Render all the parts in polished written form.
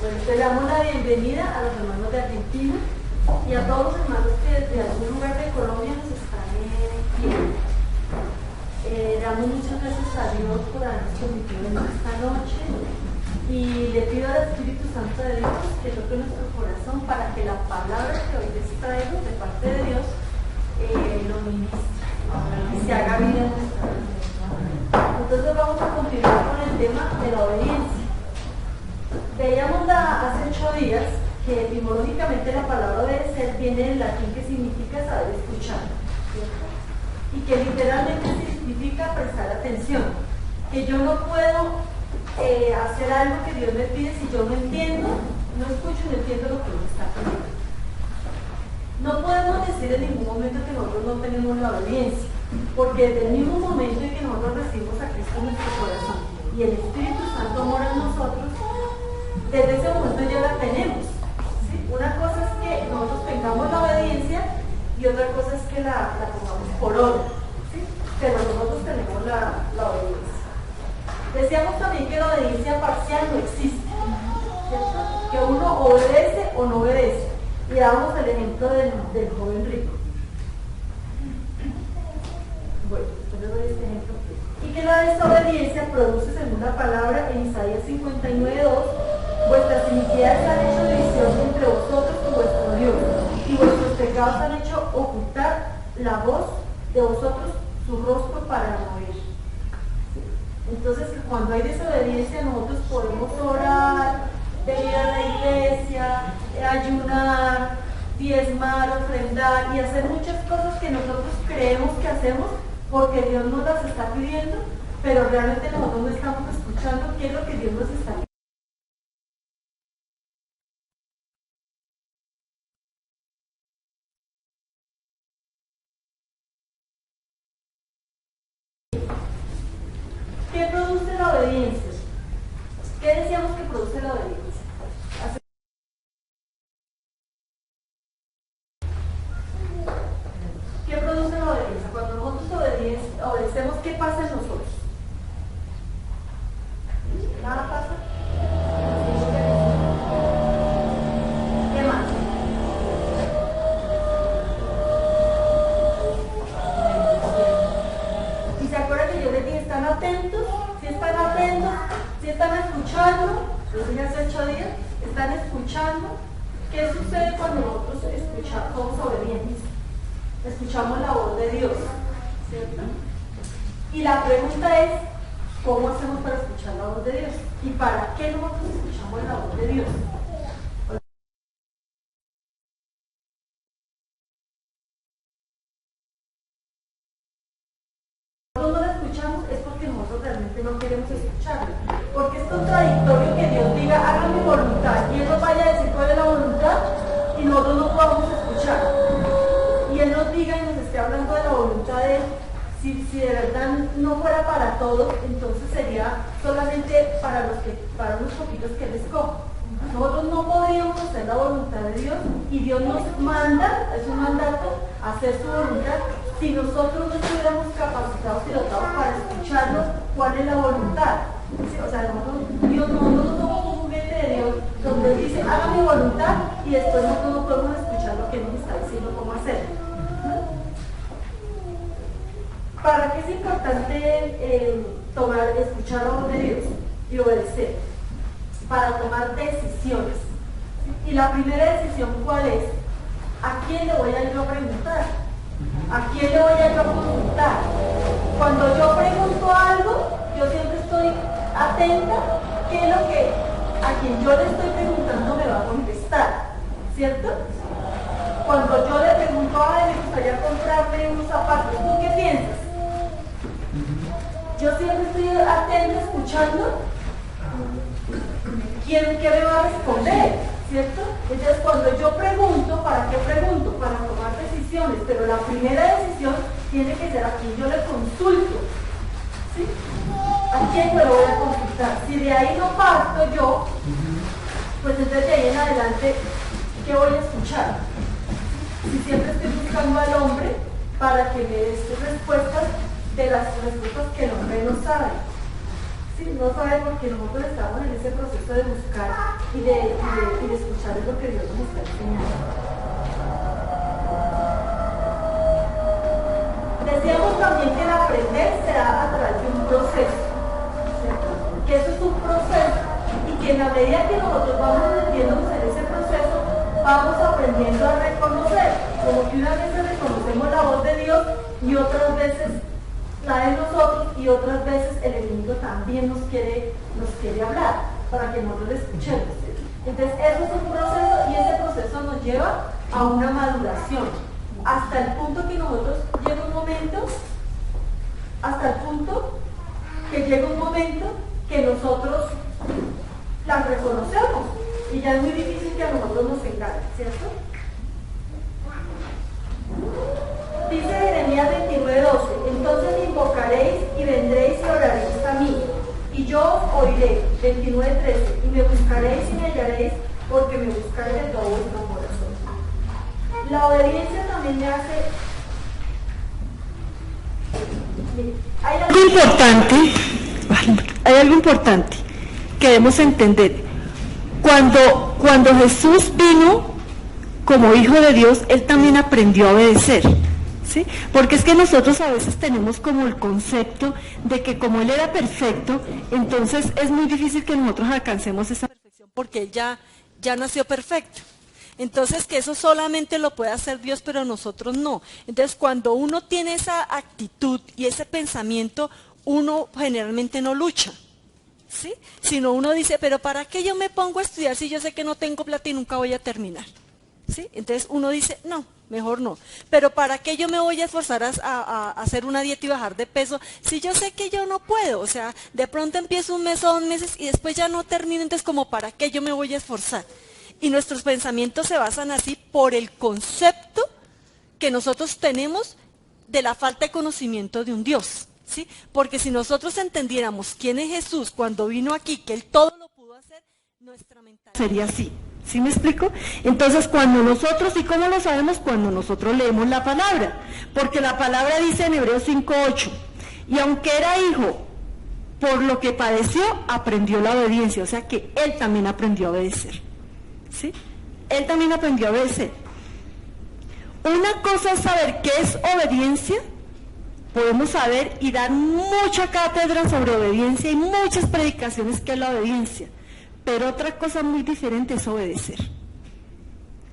Bueno, le damos la bienvenida a los hermanos de Argentina y a todos los hermanos que desde algún lugar de Colombia nos están viendo. Damos muchas gracias a Dios por habernos permitido esta noche y le pido al Espíritu Santo de Dios que toque nuestro corazón para que la palabra que hoy les traigo de parte de Dios lo ministre y se haga vida en nuestra vida. Entonces vamos a continuar con el tema de la obediencia. Veíamos hace 8 días que etimológicamente la palabra obedecer viene del latín que significa saber escuchar, ¿cierto? Y que literalmente significa prestar atención, que yo no puedo hacer algo que Dios me pide si yo no entiendo, no escucho y no entiendo lo que Dios está pidiendo. No podemos decir en ningún momento que nosotros no tenemos la obediencia, porque desde el mismo momento en que nosotros recibimos a Cristo en nuestro corazón y el Espíritu Santo mora en nosotros, desde ese momento ya la tenemos, ¿sí? Una cosa es que nosotros tengamos la obediencia y otra cosa es que la pongamos por obra, ¿sí? Pero nosotros tenemos la obediencia. Decíamos también que la obediencia parcial no existe, ¿cierto? Que uno obedece o no obedece. Y damos el ejemplo del joven rico. Bueno, después les doy este ejemplo. Y que la desobediencia produce, según la palabra en Isaías 59:2, vuestras iniquidades han hecho división entre vosotros y vuestro Dios, y vuestros pecados han hecho ocultar la voz de vosotros su rostro para no oír. Entonces, cuando hay desobediencia, nosotros podemos orar, venir a la iglesia, ayunar, diezmar, ofrendar y hacer muchas cosas que nosotros creemos que hacemos porque Dios nos las está pidiendo, pero realmente nosotros no estamos escuchando qué es lo que Dios nos está pidiendo. ¿Qué produce la obediencia? ¿Qué decíamos que produce la obediencia? ¿Qué produce la obediencia? Cuando nosotros obedecemos, ¿qué pasa en nosotros? ¿Nada pasa? ¿Qué más? ¿Y se acuerdan que yo les dije, están atentos? ¿Sí están atentos? ¿Sí están escuchando? Eso ya hace 8 días. ¿Están escuchando? ¿Qué sucede cuando nosotros escuchamos, somos obedientes? Escuchamos la voz de Dios, ¿cierto? Y la pregunta es, ¿cómo hacemos para escuchar la voz de Dios? ¿Y para qué nosotros escuchamos la voz de Dios? Nosotros no la escuchamos es porque nosotros realmente no queremos escucharla. Porque es contradictorio que Dios diga, haga mi voluntad, y Él nos vaya a decir cuál es la voluntad, y nosotros no podamos escuchar. Y Él nos diga y nos esté hablando de la voluntad de Él, si de verdad no fuera para todos, entonces sería solamente para unos poquitos que Él escoge. Nosotros no podríamos hacer la voluntad de Dios y Dios nos manda, es un mandato, a hacer su voluntad si nosotros no estuviéramos capacitados y dotados para escucharnos cuál es la voluntad. ¿Sí? O sea, nosotros somos un juguete de Dios donde Él dice, haga mi voluntad y después nosotros no podemos escuchar lo que Él nos está diciendo cómo hacer. ¿Para qué es importante escuchar la voz de Dios y obedecer? Para tomar decisiones. Y la primera decisión, ¿cuál es? ¿A quién le voy a yo preguntar? ¿A quién le voy a yo consultar? Cuando yo pregunto algo, yo siempre estoy atenta qué es lo que a quien yo le estoy preguntando me va a contestar, ¿cierto? Cuando yo le pregunto a él, me gustaría comprarle unos zapatos, ¿tú qué piensas? Yo siempre estoy atenta, escuchando qué me va a responder, ¿cierto? Entonces, cuando yo pregunto, ¿para qué pregunto? Para tomar decisiones, pero la primera decisión tiene que ser a quien yo le consulto, ¿sí? ¿A quién me lo voy a consultar? Si de ahí no parto yo, pues entonces de ahí en adelante, ¿qué voy a escuchar? Si siempre estoy buscando al hombre para que me dé respuestas de las respuestas que el hombre no sabe, ¿sí? No sabe porque nosotros estamos en ese proceso de buscar y de escuchar lo que Dios nos está enseñando. Decíamos también que el aprender será a través de un proceso, ¿cierto? Que eso es un proceso y que en la medida que nosotros vamos metiéndonos en ese proceso, vamos aprendiendo a reconocer, como que unas veces reconocemos la voz de Dios y otras veces la de nosotros y otras veces el enemigo también nos quiere hablar para que nosotros lo escuchemos. Entonces eso es un proceso y ese proceso nos lleva a una maduración hasta el punto que nosotros llega un momento que nosotros las reconocemos y ya es muy difícil que a nosotros nos engañen, ¿cierto? Dice Jeremías 29:12, entonces me invocaréis y vendréis y oraréis a mí, y yo os oiré. 29:13, y me buscaréis y me hallaréis, porque me buscaréis de todo vuestro corazón. La obediencia también me hace... Hay algo importante que debemos entender. Cuando Jesús vino como Hijo de Dios, Él también aprendió a obedecer, ¿sí? Porque es que nosotros a veces tenemos como el concepto de que como Él era perfecto, entonces es muy difícil que nosotros alcancemos esa perfección porque Él ya nació perfecto. Entonces que eso solamente lo puede hacer Dios, pero nosotros no. Entonces cuando uno tiene esa actitud y ese pensamiento, uno generalmente no lucha, ¿sí? Sino uno dice, pero ¿para qué yo me pongo a estudiar si yo sé que no tengo plata y nunca voy a terminar? ¿Sí? Entonces uno dice, no, mejor no. Pero ¿para qué yo me voy a esforzar a hacer una dieta y bajar de peso si yo sé que yo no puedo? O sea, de pronto empiezo un mes o 2 meses y después ya no termino, entonces como ¿para qué yo me voy a esforzar? Y nuestros pensamientos se basan así por el concepto que nosotros tenemos de la falta de conocimiento de un Dios, ¿sí? Porque si nosotros entendiéramos quién es Jesús cuando vino aquí, que Él todo lo pudo hacer, nuestra mentalidad sería así. ¿Sí me explico? Entonces cuando nosotros, ¿y cómo lo sabemos? Cuando nosotros leemos la palabra, porque la palabra dice en Hebreos 5:8, y aunque era hijo, por lo que padeció, aprendió la obediencia, o sea que Él también aprendió a obedecer, ¿sí? Él también aprendió a obedecer. Una cosa es saber qué es obediencia, podemos saber y dar mucha cátedra sobre obediencia y muchas predicaciones que es la obediencia. Pero otra cosa muy diferente es obedecer,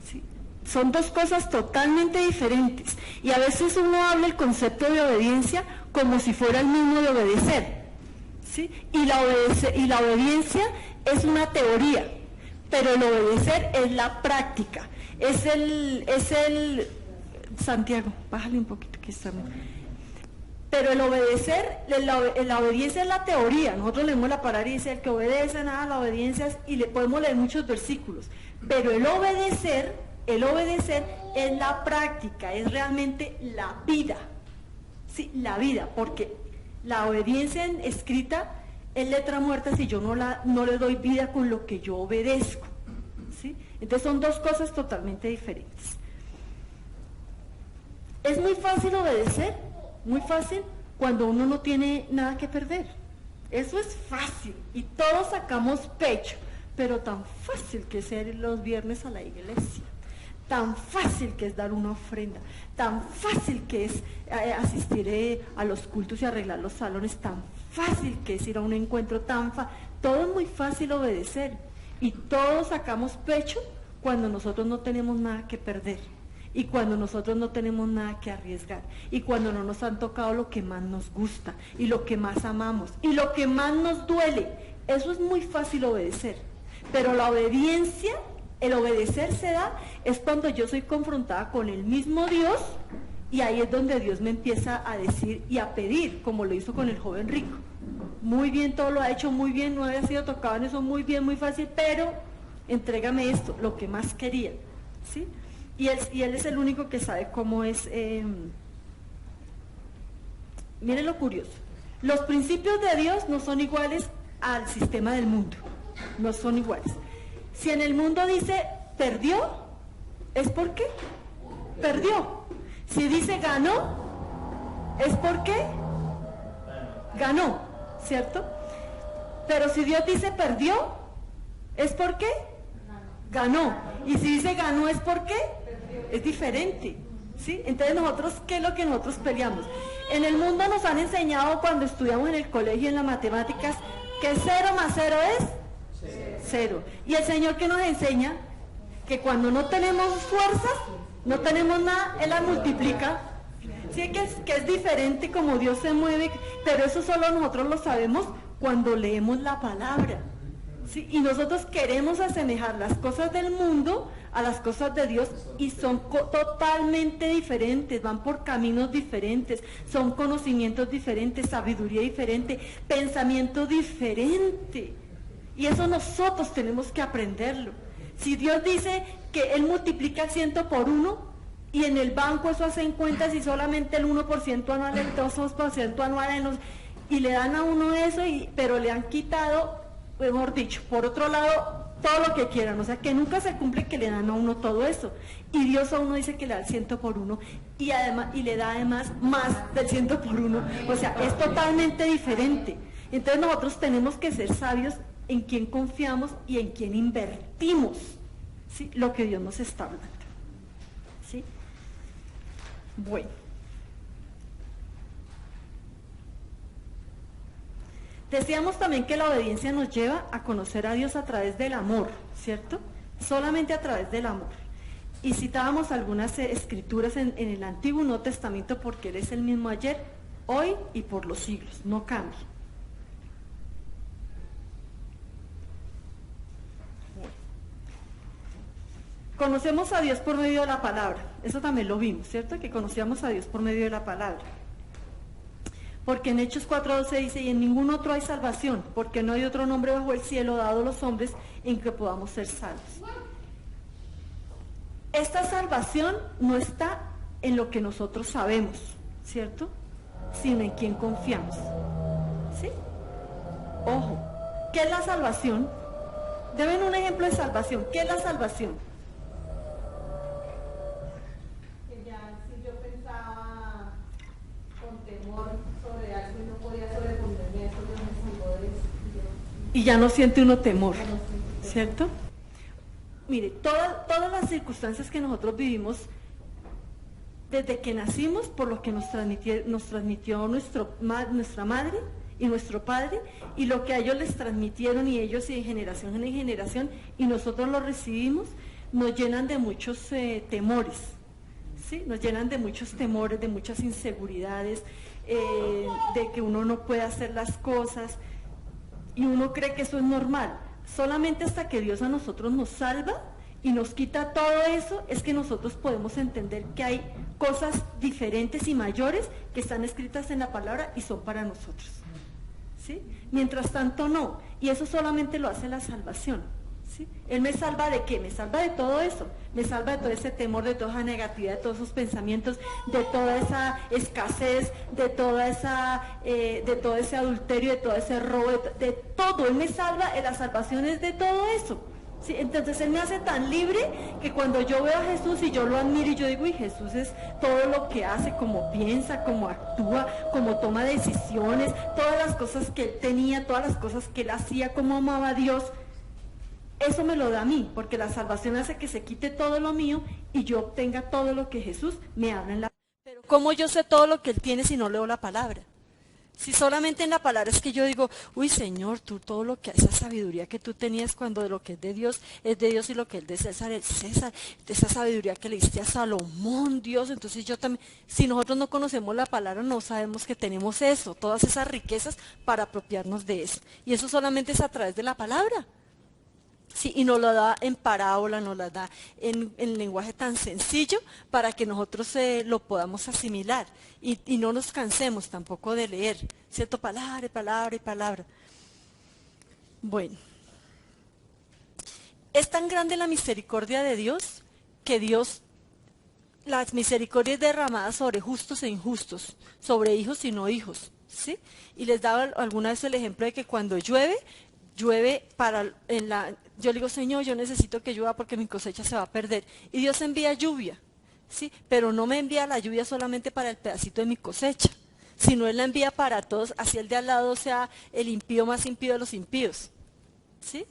¿sí? Son dos cosas totalmente diferentes. Y a veces uno habla el concepto de obediencia como si fuera el mismo de obedecer, ¿sí? Y la obediencia es una teoría, pero el obedecer es la práctica. Es el Santiago, bájale un poquito que está bien. Pero el obedecer, la obediencia es la teoría. Nosotros leemos la palabra y dice, el que obedece, nada, la obediencia es, y le podemos leer muchos versículos. Pero el obedecer es la práctica, es realmente la vida. Sí, la vida, porque la obediencia escrita es letra muerta si yo no le doy vida con lo que yo obedezco, ¿sí? Entonces son dos cosas totalmente diferentes. Es muy fácil obedecer, muy fácil cuando uno no tiene nada que perder. Eso es fácil y todos sacamos pecho, pero tan fácil que es ir los viernes a la iglesia, tan fácil que es dar una ofrenda, tan fácil que es asistir a los cultos y arreglar los salones, tan fácil que es ir a un encuentro, todo es muy fácil obedecer y todos sacamos pecho cuando nosotros no tenemos nada que perder. Y cuando nosotros no tenemos nada que arriesgar, y cuando no nos han tocado lo que más nos gusta, y lo que más amamos, y lo que más nos duele, eso es muy fácil obedecer. Pero la obediencia, el obedecer se da, es cuando yo soy confrontada con el mismo Dios, y ahí es donde Dios me empieza a decir y a pedir, como lo hizo con el joven rico. Muy bien, todo lo ha hecho muy bien, no había sido tocado en eso, muy bien, muy fácil, pero entrégame esto, lo que más quería, ¿sí? Y él es el único que sabe cómo es. Miren lo curioso. Los principios de Dios no son iguales al sistema del mundo. No son iguales. Si en el mundo dice perdió, ¿es por qué? Perdió. Si dice ganó, ¿es por qué? Ganó, ¿cierto? Pero si Dios dice perdió, ¿es por qué? Ganó. Y si dice ganó, ¿es por qué? Es diferente. ¿Sí? Entonces nosotros, ¿qué es lo que nosotros peleamos? En el mundo nos han enseñado cuando estudiamos en el colegio en las matemáticas que 0 más 0 es 0. Y el Señor que nos enseña que cuando no tenemos fuerzas, no tenemos nada, Él las multiplica. Sí, que es diferente como Dios se mueve, pero eso solo nosotros lo sabemos cuando leemos la palabra. ¿Sí? Y nosotros queremos asemejar las cosas del mundo a las cosas de Dios y son totalmente diferentes, van por caminos diferentes, son conocimientos diferentes, sabiduría diferente, pensamiento diferente. Y eso nosotros tenemos que aprenderlo. Si Dios dice que Él multiplica el 100 por 1 y en el banco eso hacen cuentas y solamente el 1% anual, el 2% anual, y le dan a uno eso, pero le han quitado, mejor dicho, por otro lado, todo lo que quieran, o sea que nunca se cumple que le dan a uno todo eso, y Dios a uno dice que le da el 100 por 1 y además, y le da además más del 100 por 1, o sea, es totalmente diferente. Entonces nosotros tenemos que ser sabios en quién confiamos y en quién invertimos, ¿sí? Lo que Dios nos está hablando, ¿sí? Bueno. Decíamos también que la obediencia nos lleva a conocer a Dios a través del amor, ¿cierto? Solamente a través del amor. Y citábamos algunas escrituras en el Antiguo y Nuevo Testamento porque Él es el mismo ayer, hoy y por los siglos, no cambia. Conocemos a Dios por medio de la palabra, eso también lo vimos, ¿cierto? Que conocíamos a Dios por medio de la palabra. Porque en Hechos 4:12 dice, y en ningún otro hay salvación, porque no hay otro nombre bajo el cielo dado a los hombres en que podamos ser salvos. Esta salvación no está en lo que nosotros sabemos, ¿cierto? Sino en quien confiamos. ¿Sí? Ojo, ¿qué es la salvación? Deben un ejemplo de salvación. ¿Qué es la salvación? Que ya si yo pensaba con temor sobre algo y no podía sobreponerme a eso, Dios me salvó de eso. Y ya no siente uno temor, ¿cierto? Mire, todas las circunstancias que nosotros vivimos desde que nacimos, por lo que nos transmitió nuestra madre y nuestro padre, y lo que a ellos les transmitieron y ellos y de generación en generación, y nosotros lo recibimos, nos llenan de muchos temores, ¿sí? Nos llenan de muchos temores, de muchas inseguridades, de que uno no puede hacer las cosas, y uno cree que eso es normal. Solamente hasta que Dios a nosotros nos salva y nos quita todo eso, es que nosotros podemos entender que hay cosas diferentes y mayores que están escritas en la palabra y son para nosotros, ¿sí? Mientras tanto no, y eso solamente lo hace la salvación, ¿sí? Él me salva ¿de qué? Me salva de todo eso, me salva de todo ese temor, de toda esa negatividad, de todos esos pensamientos, de toda esa escasez, de toda esa, de todo ese adulterio, de todo ese robo, de todo. Él me salva, la salvación es de todo eso, ¿sí? Entonces Él me hace tan libre que cuando yo veo a Jesús y yo lo admiro y yo digo, y Jesús es todo lo que hace, como piensa, como actúa, como toma decisiones, todas las cosas que Él tenía, todas las cosas que Él hacía, como amaba a Dios. Eso me lo da a mí, porque la salvación hace que se quite todo lo mío y yo obtenga todo lo que Jesús me habla en la palabra. Pero ¿cómo yo sé todo lo que Él tiene si no leo la palabra? Si solamente en la palabra es que yo digo, uy Señor, tú todo lo que, esa sabiduría que tú tenías cuando de lo que es de Dios y lo que es de César, de esa sabiduría que le diste a Salomón, Dios, entonces yo también, si nosotros no conocemos la palabra, no sabemos que tenemos eso, todas esas riquezas para apropiarnos de eso. Y eso solamente es a través de la palabra. Sí, y nos lo da en parábola, nos la da en lenguaje tan sencillo para que nosotros lo podamos asimilar y no nos cansemos tampoco de leer, ¿cierto? Palabra, palabra y palabra. Bueno, es tan grande la misericordia de Dios que Dios, las misericordias derramadas sobre justos e injustos, sobre hijos y no hijos, ¿sí? Y les daba alguna vez el ejemplo de que cuando llueve yo le digo, Señor, yo necesito que llueva porque mi cosecha se va a perder. Y Dios envía lluvia, ¿sí? Pero no me envía la lluvia solamente para el pedacito de mi cosecha, sino Él la envía para todos, así el de al lado sea el impío más impío de los impíos. ¿Sí?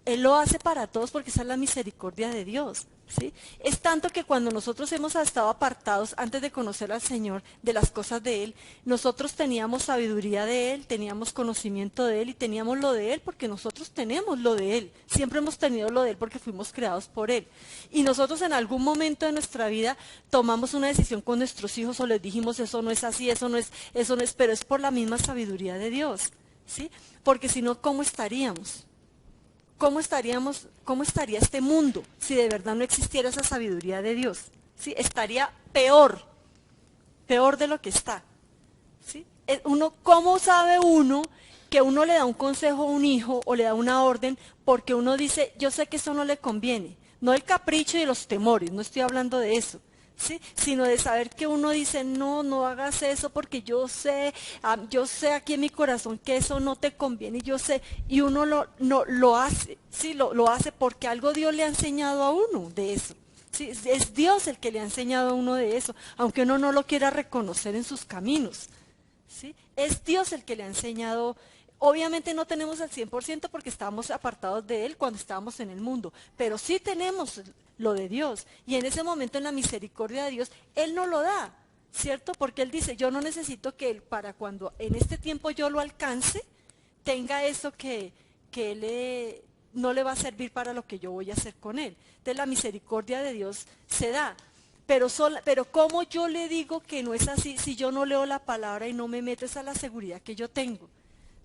Él lo hace para todos porque esa es la misericordia de Dios. ¿Sí? Es tanto que cuando nosotros hemos estado apartados antes de conocer al Señor, de las cosas de Él, nosotros teníamos sabiduría de Él, teníamos conocimiento de Él y teníamos lo de Él porque nosotros tenemos lo de Él. Siempre hemos tenido lo de Él porque fuimos creados por Él. Y nosotros en algún momento de nuestra vida tomamos una decisión con nuestros hijos o les dijimos eso no es así, eso no es, pero es por la misma sabiduría de Dios. ¿Sí? Porque si no, ¿cómo estaríamos? ¿Cómo estaría este mundo si de verdad no existiera esa sabiduría de Dios? ¿Sí? Estaría peor de lo que está. ¿Sí? ¿Cómo sabe uno que uno le da un consejo a un hijo o le da una orden porque uno dice, yo sé que eso no le conviene? No el capricho y los temores, no estoy hablando de eso. ¿Sí? Sino de saber que uno dice, no hagas eso porque yo sé aquí en mi corazón que eso no te conviene, y yo sé, y uno lo hace, ¿sí? Lo hace porque algo Dios le ha enseñado a uno de eso. ¿Sí? Es Dios el que le ha enseñado a uno de eso, aunque uno no lo quiera reconocer en sus caminos. ¿Sí? Es Dios el que le ha enseñado. Obviamente no tenemos el 100% porque estábamos apartados de Él cuando estábamos en el mundo, pero sí tenemos lo de Dios. Y en ese momento, en la misericordia de Dios, Él nos lo da, ¿cierto? Porque Él dice, yo no necesito que Él, para cuando en este tiempo yo lo alcance, tenga eso que no le va a servir para lo que yo voy a hacer con Él. Entonces la misericordia de Dios se da. Pero ¿cómo yo le digo que no es así si yo no leo la palabra y no me meto? Esa es la seguridad que yo tengo.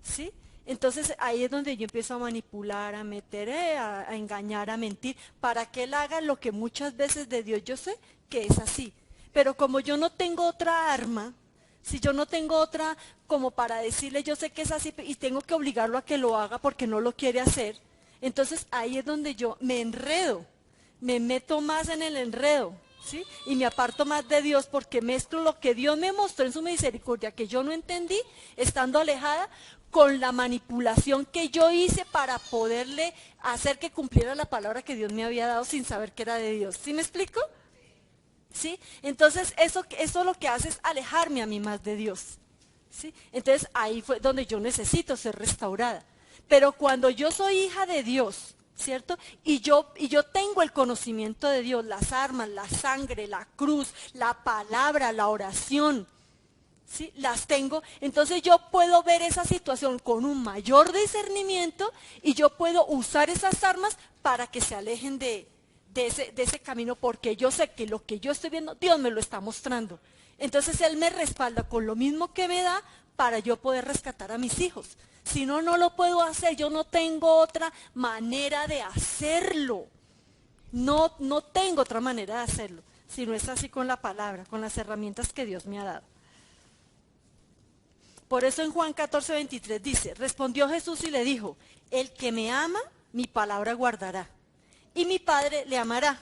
¿Sí? Entonces ahí es donde yo empiezo a manipular, a meter, a engañar, a mentir, para que Él haga lo que muchas veces de Dios yo sé que es así. Pero como yo no tengo otra arma, si yo no tengo otra como para decirle yo sé que es así y tengo que obligarlo a que lo haga porque no lo quiere hacer, entonces ahí es donde yo me enredo, me meto más en el enredo. ¿Sí? Y me aparto más de Dios porque mezclo lo que Dios me mostró en su misericordia, que yo no entendí, estando alejada, con la manipulación que yo hice para poderle hacer que cumpliera la palabra que Dios me había dado sin saber que era de Dios. ¿Sí me explico? ¿Sí? Entonces eso lo que hace es alejarme a mí más de Dios. ¿Sí? Entonces ahí fue donde yo necesito ser restaurada. Pero cuando yo soy hija de Dios, ¿cierto? Y yo tengo el conocimiento de Dios, las armas, la sangre, la cruz, la palabra, la oración, ¿sí? Las tengo, entonces yo puedo ver esa situación con un mayor discernimiento y yo puedo usar esas armas para que se alejen de ese camino, porque yo sé que lo que yo estoy viendo, Dios me lo está mostrando. Entonces Él me respalda con lo mismo que me da para yo poder rescatar a mis hijos. Si no, no lo puedo hacer, yo no tengo otra manera de hacerlo. No tengo otra manera de hacerlo, si no es así con la palabra, con las herramientas que Dios me ha dado. Por eso en Juan 14:23 dice, respondió Jesús y le dijo, el que me ama, mi palabra guardará, y mi Padre le amará,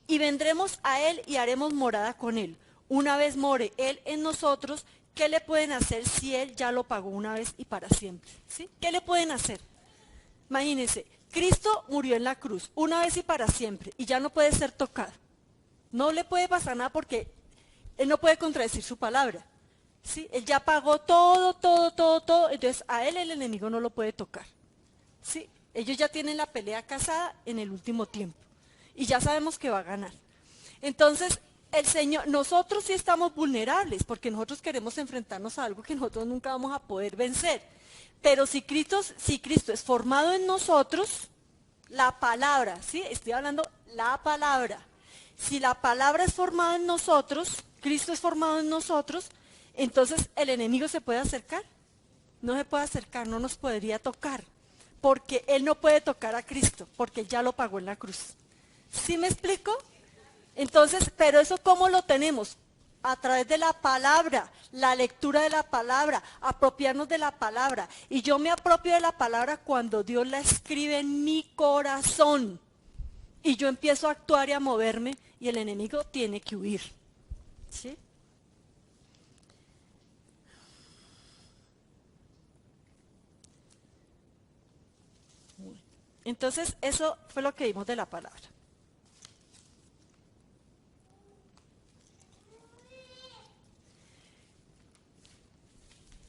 y vendremos a Él y haremos morada con Él. Una vez more Él en nosotros, ¿qué le pueden hacer si Él ya lo pagó una vez y para siempre? ¿Sí? ¿Qué le pueden hacer? Imagínense, Cristo murió en la cruz una vez y para siempre y ya no puede ser tocado. No le puede pasar nada porque Él no puede contradecir su palabra. ¿Sí? Él ya pagó todo, entonces a Él el enemigo no lo puede tocar. ¿Sí? Ellos ya tienen la pelea casada en el último tiempo y ya sabemos que va a ganar. Entonces, el Señor, nosotros sí estamos vulnerables porque nosotros queremos enfrentarnos a algo que nosotros nunca vamos a poder vencer. Pero si Cristo es formado en nosotros, la palabra, ¿sí? Estoy hablando la palabra. Si la palabra es formada en nosotros, Cristo es formado en nosotros, entonces el enemigo se puede acercar. No se puede acercar, no nos podría tocar. Porque Él no puede tocar a Cristo, porque Él ya lo pagó en la cruz. ¿Sí me explico? Entonces, pero eso ¿cómo lo tenemos? A través de la palabra, la lectura de la palabra, apropiarnos de la palabra. Y yo me apropio de la palabra cuando Dios la escribe en mi corazón. Y yo empiezo a actuar y a moverme y el enemigo tiene que huir. ¿Sí? Entonces, eso fue lo que vimos de la palabra.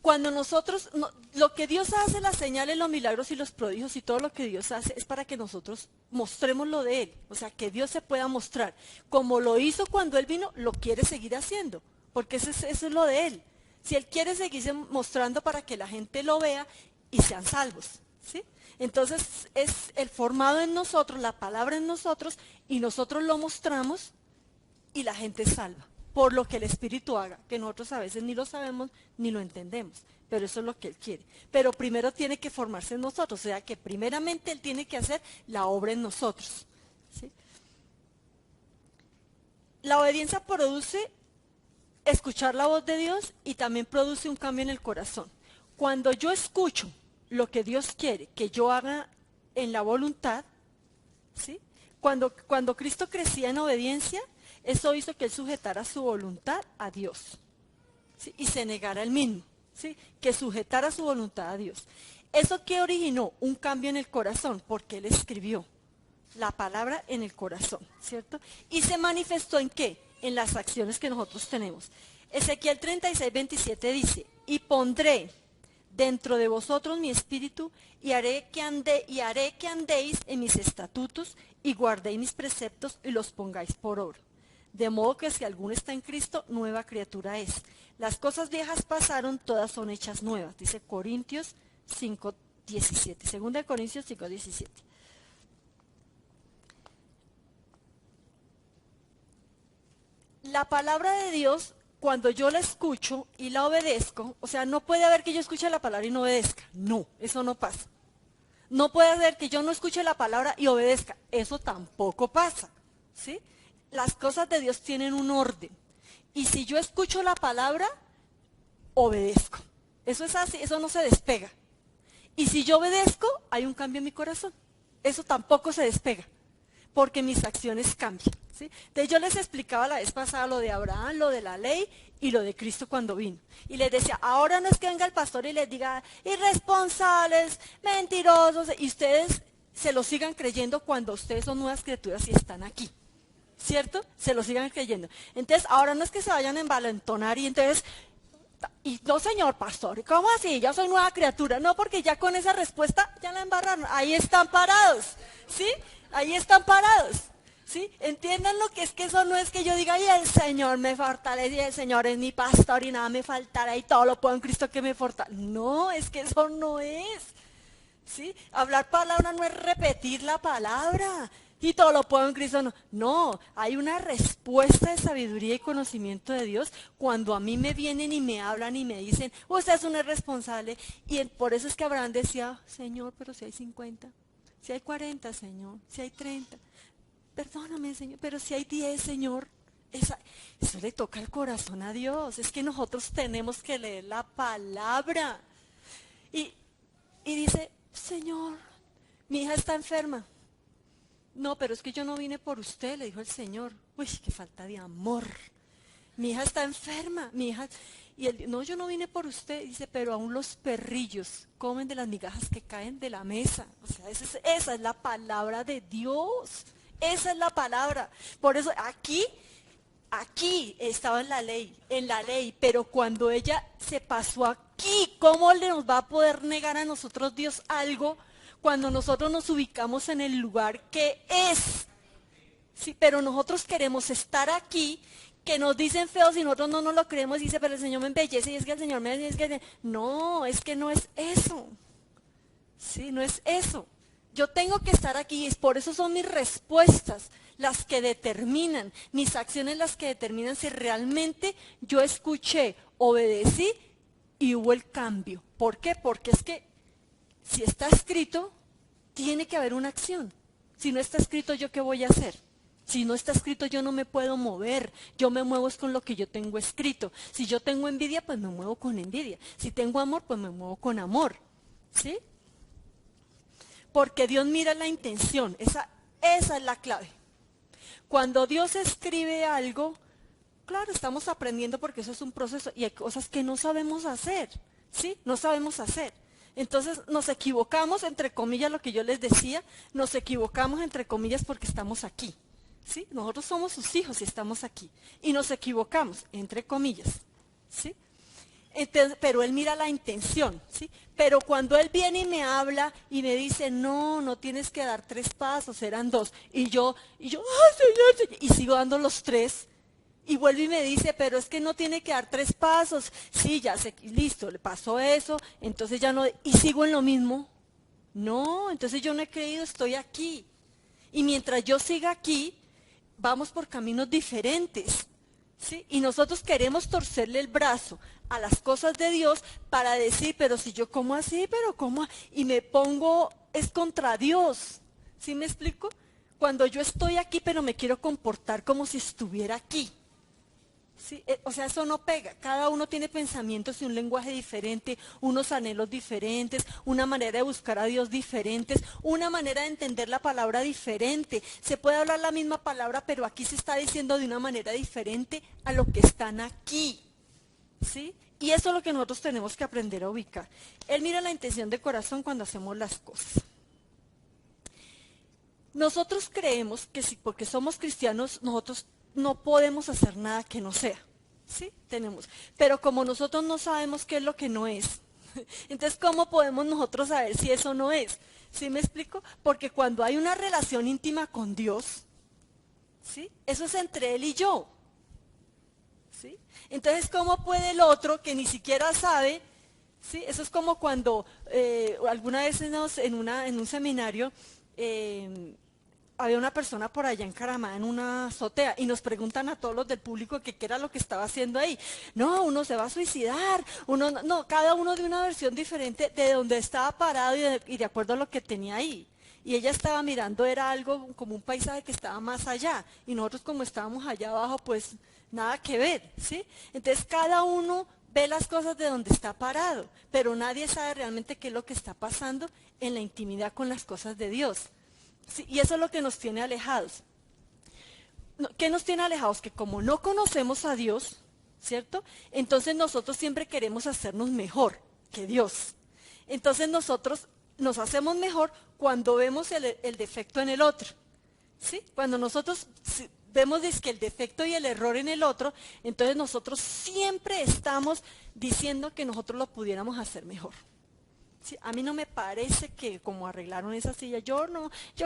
Cuando nosotros, lo que Dios hace, las señales, los milagros y los prodigios y todo lo que Dios hace es para que nosotros mostremos lo de Él. O sea, que Dios se pueda mostrar. Como lo hizo cuando Él vino, lo quiere seguir haciendo. Porque eso es lo de Él. Si Él quiere seguirse mostrando para que la gente lo vea y sean salvos. ¿Sí? Entonces es el formado en nosotros, la palabra en nosotros, y nosotros lo mostramos y la gente es salva. Por lo que el Espíritu haga, que nosotros a veces ni lo sabemos ni lo entendemos, pero eso es lo que Él quiere. Pero primero tiene que formarse en nosotros, o sea que primeramente Él tiene que hacer la obra en nosotros. ¿Sí? La obediencia produce escuchar la voz de Dios y también produce un cambio en el corazón. Cuando yo escucho lo que Dios quiere que yo haga en la voluntad, ¿sí? Cuando Cristo crecía en obediencia, eso hizo que Él sujetara su voluntad a Dios, ¿sí? Y se negara Él mismo, ¿sí? Que sujetara su voluntad a Dios. ¿Eso qué originó? Un cambio en el corazón, porque Él escribió la palabra en el corazón, ¿cierto? ¿Y se manifestó en qué? En las acciones que nosotros tenemos. Ezequiel 36:27 dice, y pondré dentro de vosotros mi espíritu y haré que andéis en mis estatutos y guardéis mis preceptos y los pongáis por obra. De modo que si alguno está en Cristo, nueva criatura es. Las cosas viejas pasaron, todas son hechas nuevas, dice Corintios 5:17. 2 Corintios 5:17. La palabra de Dios, cuando yo la escucho y la obedezco, o sea, no puede haber que yo escuche la palabra y no obedezca. No, eso no pasa. No puede haber que yo no escuche la palabra y obedezca. Eso tampoco pasa, ¿sí? Las cosas de Dios tienen un orden. Y si yo escucho la palabra, obedezco. Eso es así, eso no se despega. Y si yo obedezco, hay un cambio en mi corazón. Eso tampoco se despega, porque mis acciones cambian, ¿sí? Entonces yo les explicaba la vez pasada lo de Abraham, lo de la ley y lo de Cristo cuando vino. Y les decía, ahora no es que venga el pastor y les diga, irresponsables, mentirosos, y ustedes se lo sigan creyendo cuando ustedes son nuevas criaturas y están aquí. ¿Cierto? Se lo sigan creyendo. Entonces, ahora no es que se vayan a envalentonar y entonces, y no señor pastor, ¿cómo así? Yo soy nueva criatura. No, porque ya con esa respuesta ya la embarraron. Ahí están parados, ¿sí? Ahí están parados, ¿sí? Entiendan lo que es, que eso no es que yo diga, y el Señor me fortalece, y el Señor es mi pastor y nada me faltará y todo lo puedo en Cristo que me fortalece. No, es que eso no es, ¿sí? Hablar palabra no es repetir la palabra. Y todo lo puedo en Cristo. No, no, hay una respuesta de sabiduría y conocimiento de Dios cuando a mí me vienen y me hablan y me dicen, usted es un irresponsable. Y por eso es que Abraham decía, Señor, pero si hay 50, si hay 40, Señor, si hay 30, perdóname, Señor, pero si hay 10, Señor. Eso le toca el corazón a Dios. Es que nosotros tenemos que leer la palabra. Y dice, Señor, mi hija está enferma. No, pero es que yo no vine por usted, le dijo el Señor. Uy, qué falta de amor. Mi hija está enferma, mi hija. Y él, no, yo no vine por usted. Dice, pero aún los perrillos comen de las migajas que caen de la mesa. O sea, esa es la palabra de Dios. Esa es la palabra. Por eso aquí estaba en la ley, pero cuando ella se pasó aquí, ¿cómo le nos va a poder negar a nosotros Dios algo? Cuando nosotros nos ubicamos en el lugar que es, sí, pero nosotros queremos estar aquí, que nos dicen feos y nosotros no nos lo creemos, y dice, pero el Señor me embellece y es que el Señor me embellece. No, es que no es eso, sí, no es eso. Yo tengo que estar aquí y por eso son mis respuestas las que determinan, mis acciones las que determinan si realmente yo escuché, obedecí y hubo el cambio. ¿Por qué? Porque es que si está escrito, tiene que haber una acción. Si no está escrito, ¿yo qué voy a hacer? Si no está escrito, yo no me puedo mover. Yo me muevo es con lo que yo tengo escrito. Si yo tengo envidia, pues me muevo con envidia. Si tengo amor, pues me muevo con amor. ¿Sí? Porque Dios mira la intención. Esa es la clave. Cuando Dios escribe algo, claro, estamos aprendiendo porque eso es un proceso. Y hay cosas que no sabemos hacer. ¿Sí? No sabemos hacer. Entonces nos equivocamos, entre comillas, lo que yo les decía, nos equivocamos, entre comillas, porque estamos aquí, ¿sí? Nosotros somos sus hijos y estamos aquí, y nos equivocamos, entre comillas, ¿sí? Entonces, pero él mira la intención, ¿sí? Pero cuando él viene y me habla y me dice, no, no tienes que dar 3 pasos, eran 2. Ay, Señor, Señor, y sigo dando los 3. Y vuelve y me dice, pero es que no tiene que dar 3 pasos. Sí, ya sé, listo, le pasó eso, entonces ya no, y sigo en lo mismo. No, entonces yo no he creído, estoy aquí. Y mientras yo siga aquí, vamos por caminos diferentes. ¿Sí? Y nosotros queremos torcerle el brazo a las cosas de Dios para decir, pero si yo como así, pero como, y me pongo, es contra Dios. ¿Sí me explico? Cuando yo estoy aquí, pero me quiero comportar como si estuviera aquí. ¿Sí? O sea, eso no pega. Cada uno tiene pensamientos y un lenguaje diferente, unos anhelos diferentes, una manera de buscar a Dios diferentes, una manera de entender la palabra diferente. Se puede hablar la misma palabra, pero aquí se está diciendo de una manera diferente a lo que están aquí. ¿Sí? Y eso es lo que nosotros tenemos que aprender a ubicar. Él mira la intención de corazón cuando hacemos las cosas. Nosotros creemos que si porque somos cristianos, nosotros no podemos hacer nada que no sea. ¿Sí? Tenemos. Pero como nosotros no sabemos qué es lo que no es, entonces ¿cómo podemos nosotros saber si eso no es? ¿Sí me explico? Porque cuando hay una relación íntima con Dios, ¿sí? Eso es entre Él y yo. ¿Sí? Entonces, ¿cómo puede el otro que ni siquiera sabe? ¿Sí? Eso es como cuando alguna vez en un seminario había una persona por allá encaramada en una azotea y nos preguntan a todos los del público que qué era lo que estaba haciendo ahí. No, uno se va a suicidar, uno no, cada uno de una versión diferente de donde estaba parado y de acuerdo a lo que tenía ahí. Y ella estaba mirando, era algo como un paisaje que estaba más allá. Y nosotros como estábamos allá abajo, pues nada que ver, ¿sí? Entonces cada uno ve las cosas de donde está parado, pero nadie sabe realmente qué es lo que está pasando en la intimidad con las cosas de Dios. ¿Sí? Y eso es lo que nos tiene alejados. ¿Qué nos tiene alejados? Que como no conocemos a Dios, ¿cierto? Entonces nosotros siempre queremos hacernos mejor que Dios. Entonces nosotros nos hacemos mejor cuando vemos el defecto en el otro. ¿Sí? Cuando nosotros vemos que el defecto y el error en el otro, entonces nosotros siempre estamos diciendo que nosotros lo pudiéramos hacer mejor. Sí, a mí no me parece que como arreglaron esa silla, yo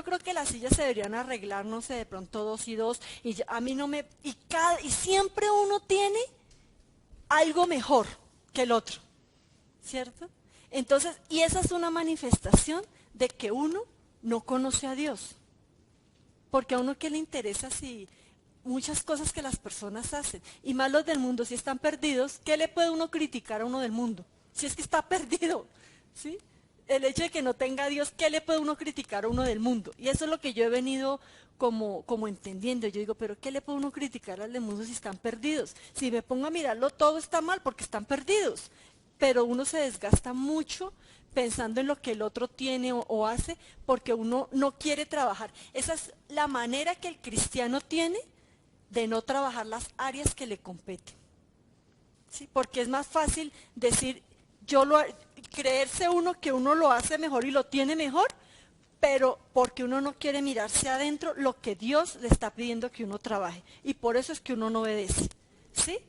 creo que las sillas se deberían arreglar, no sé, de pronto 2 y 2, y a mí no me, y siempre uno tiene algo mejor que el otro, ¿cierto? Entonces, y esa es una manifestación de que uno no conoce a Dios, porque a uno que le interesa si muchas cosas que las personas hacen, y más los del mundo, si están perdidos, ¿qué le puede uno criticar a uno del mundo? Si es que está perdido. ¿Sí? El hecho de que no tenga a Dios, ¿qué le puede uno criticar a uno del mundo? Y eso es lo que yo he venido como entendiendo. Yo digo, pero ¿qué le puede uno criticar al del mundo si están perdidos? Si me pongo a mirarlo, todo está mal porque están perdidos. Pero uno se desgasta mucho pensando en lo que el otro tiene o hace porque uno no quiere trabajar. Esa es la manera que el cristiano tiene de no trabajar las áreas que le competen. ¿Sí? Porque es más fácil decir, creerse uno que uno lo hace mejor y lo tiene mejor, pero porque uno no quiere mirarse adentro lo que Dios le está pidiendo que uno trabaje. Y por eso es que uno no obedece. ¿Sí?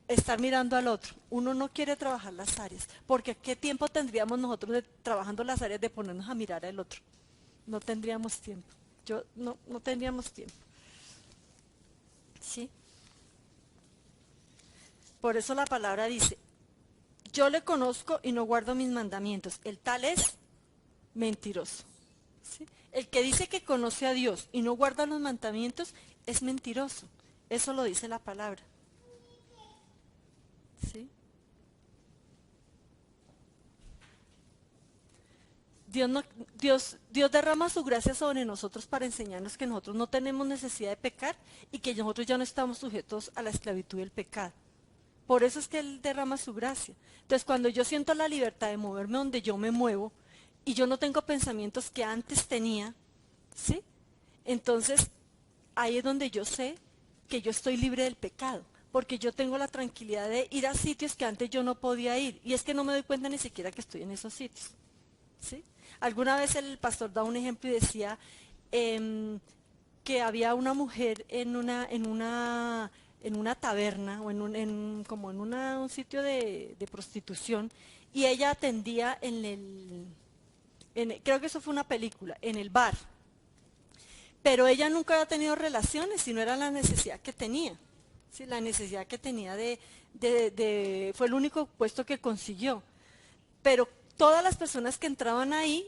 Estar mirando al otro. Uno no quiere trabajar las áreas. Porque ¿qué tiempo tendríamos nosotros trabajando las áreas de ponernos a mirar al otro? No tendríamos tiempo. No tendríamos tiempo. ¿Sí? Por eso la palabra dice, yo le conozco y no guardo mis mandamientos. El tal es mentiroso. ¿Sí? El que dice que conoce a Dios y no guarda los mandamientos es mentiroso. Eso lo dice la palabra. ¿Sí? Dios derrama su gracia sobre nosotros para enseñarnos que nosotros no tenemos necesidad de pecar y que nosotros ya no estamos sujetos a la esclavitud del pecado. Por eso es que Él derrama su gracia. Entonces, cuando yo siento la libertad de moverme donde yo me muevo y yo no tengo pensamientos que antes tenía, ¿sí? Entonces, ahí es donde yo sé que yo estoy libre del pecado, porque yo tengo la tranquilidad de ir a sitios que antes yo no podía ir, y es que no me doy cuenta ni siquiera que estoy en esos sitios, ¿sí? Alguna vez el pastor da un ejemplo y decía que había una mujer en una en una taberna o como en un sitio de prostitución, y ella atendía creo que eso fue una película, en el bar. Pero ella nunca había tenido relaciones, sino era la necesidad que tenía. ¿Sí? La necesidad que tenía fue el único puesto que consiguió. Pero todas las personas que entraban ahí,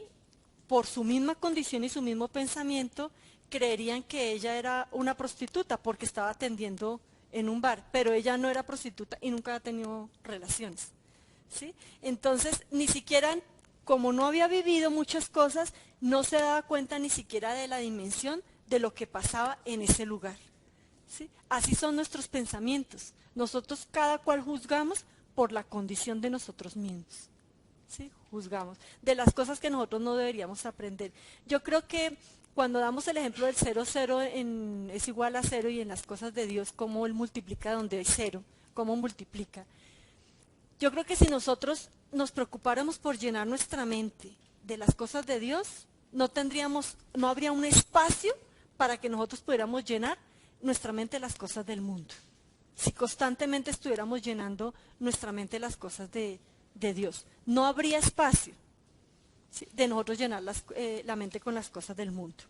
por su misma condición y su mismo pensamiento, creerían que ella era una prostituta porque estaba atendiendo en un bar, pero ella no era prostituta y nunca había tenido relaciones. ¿Sí? Entonces, ni siquiera, como no había vivido muchas cosas, no se daba cuenta ni siquiera de la dimensión de lo que pasaba en ese lugar. ¿Sí? Así son nuestros pensamientos. Nosotros cada cual juzgamos por la condición de nosotros mismos. ¿Sí? Juzgamos de las cosas que nosotros no deberíamos aprender. Yo creo que cuando damos el ejemplo del 0, 0 es igual a 0 y en las cosas de Dios, cómo Él multiplica donde hay 0, cómo multiplica. Yo creo que si nosotros nos preocupáramos por llenar nuestra mente de las cosas de Dios, no habría un espacio para que nosotros pudiéramos llenar nuestra mente de las cosas del mundo. Si constantemente estuviéramos llenando nuestra mente de las cosas de Dios, no habría espacio, ¿sí?, de nosotros llenar la mente con las cosas del mundo.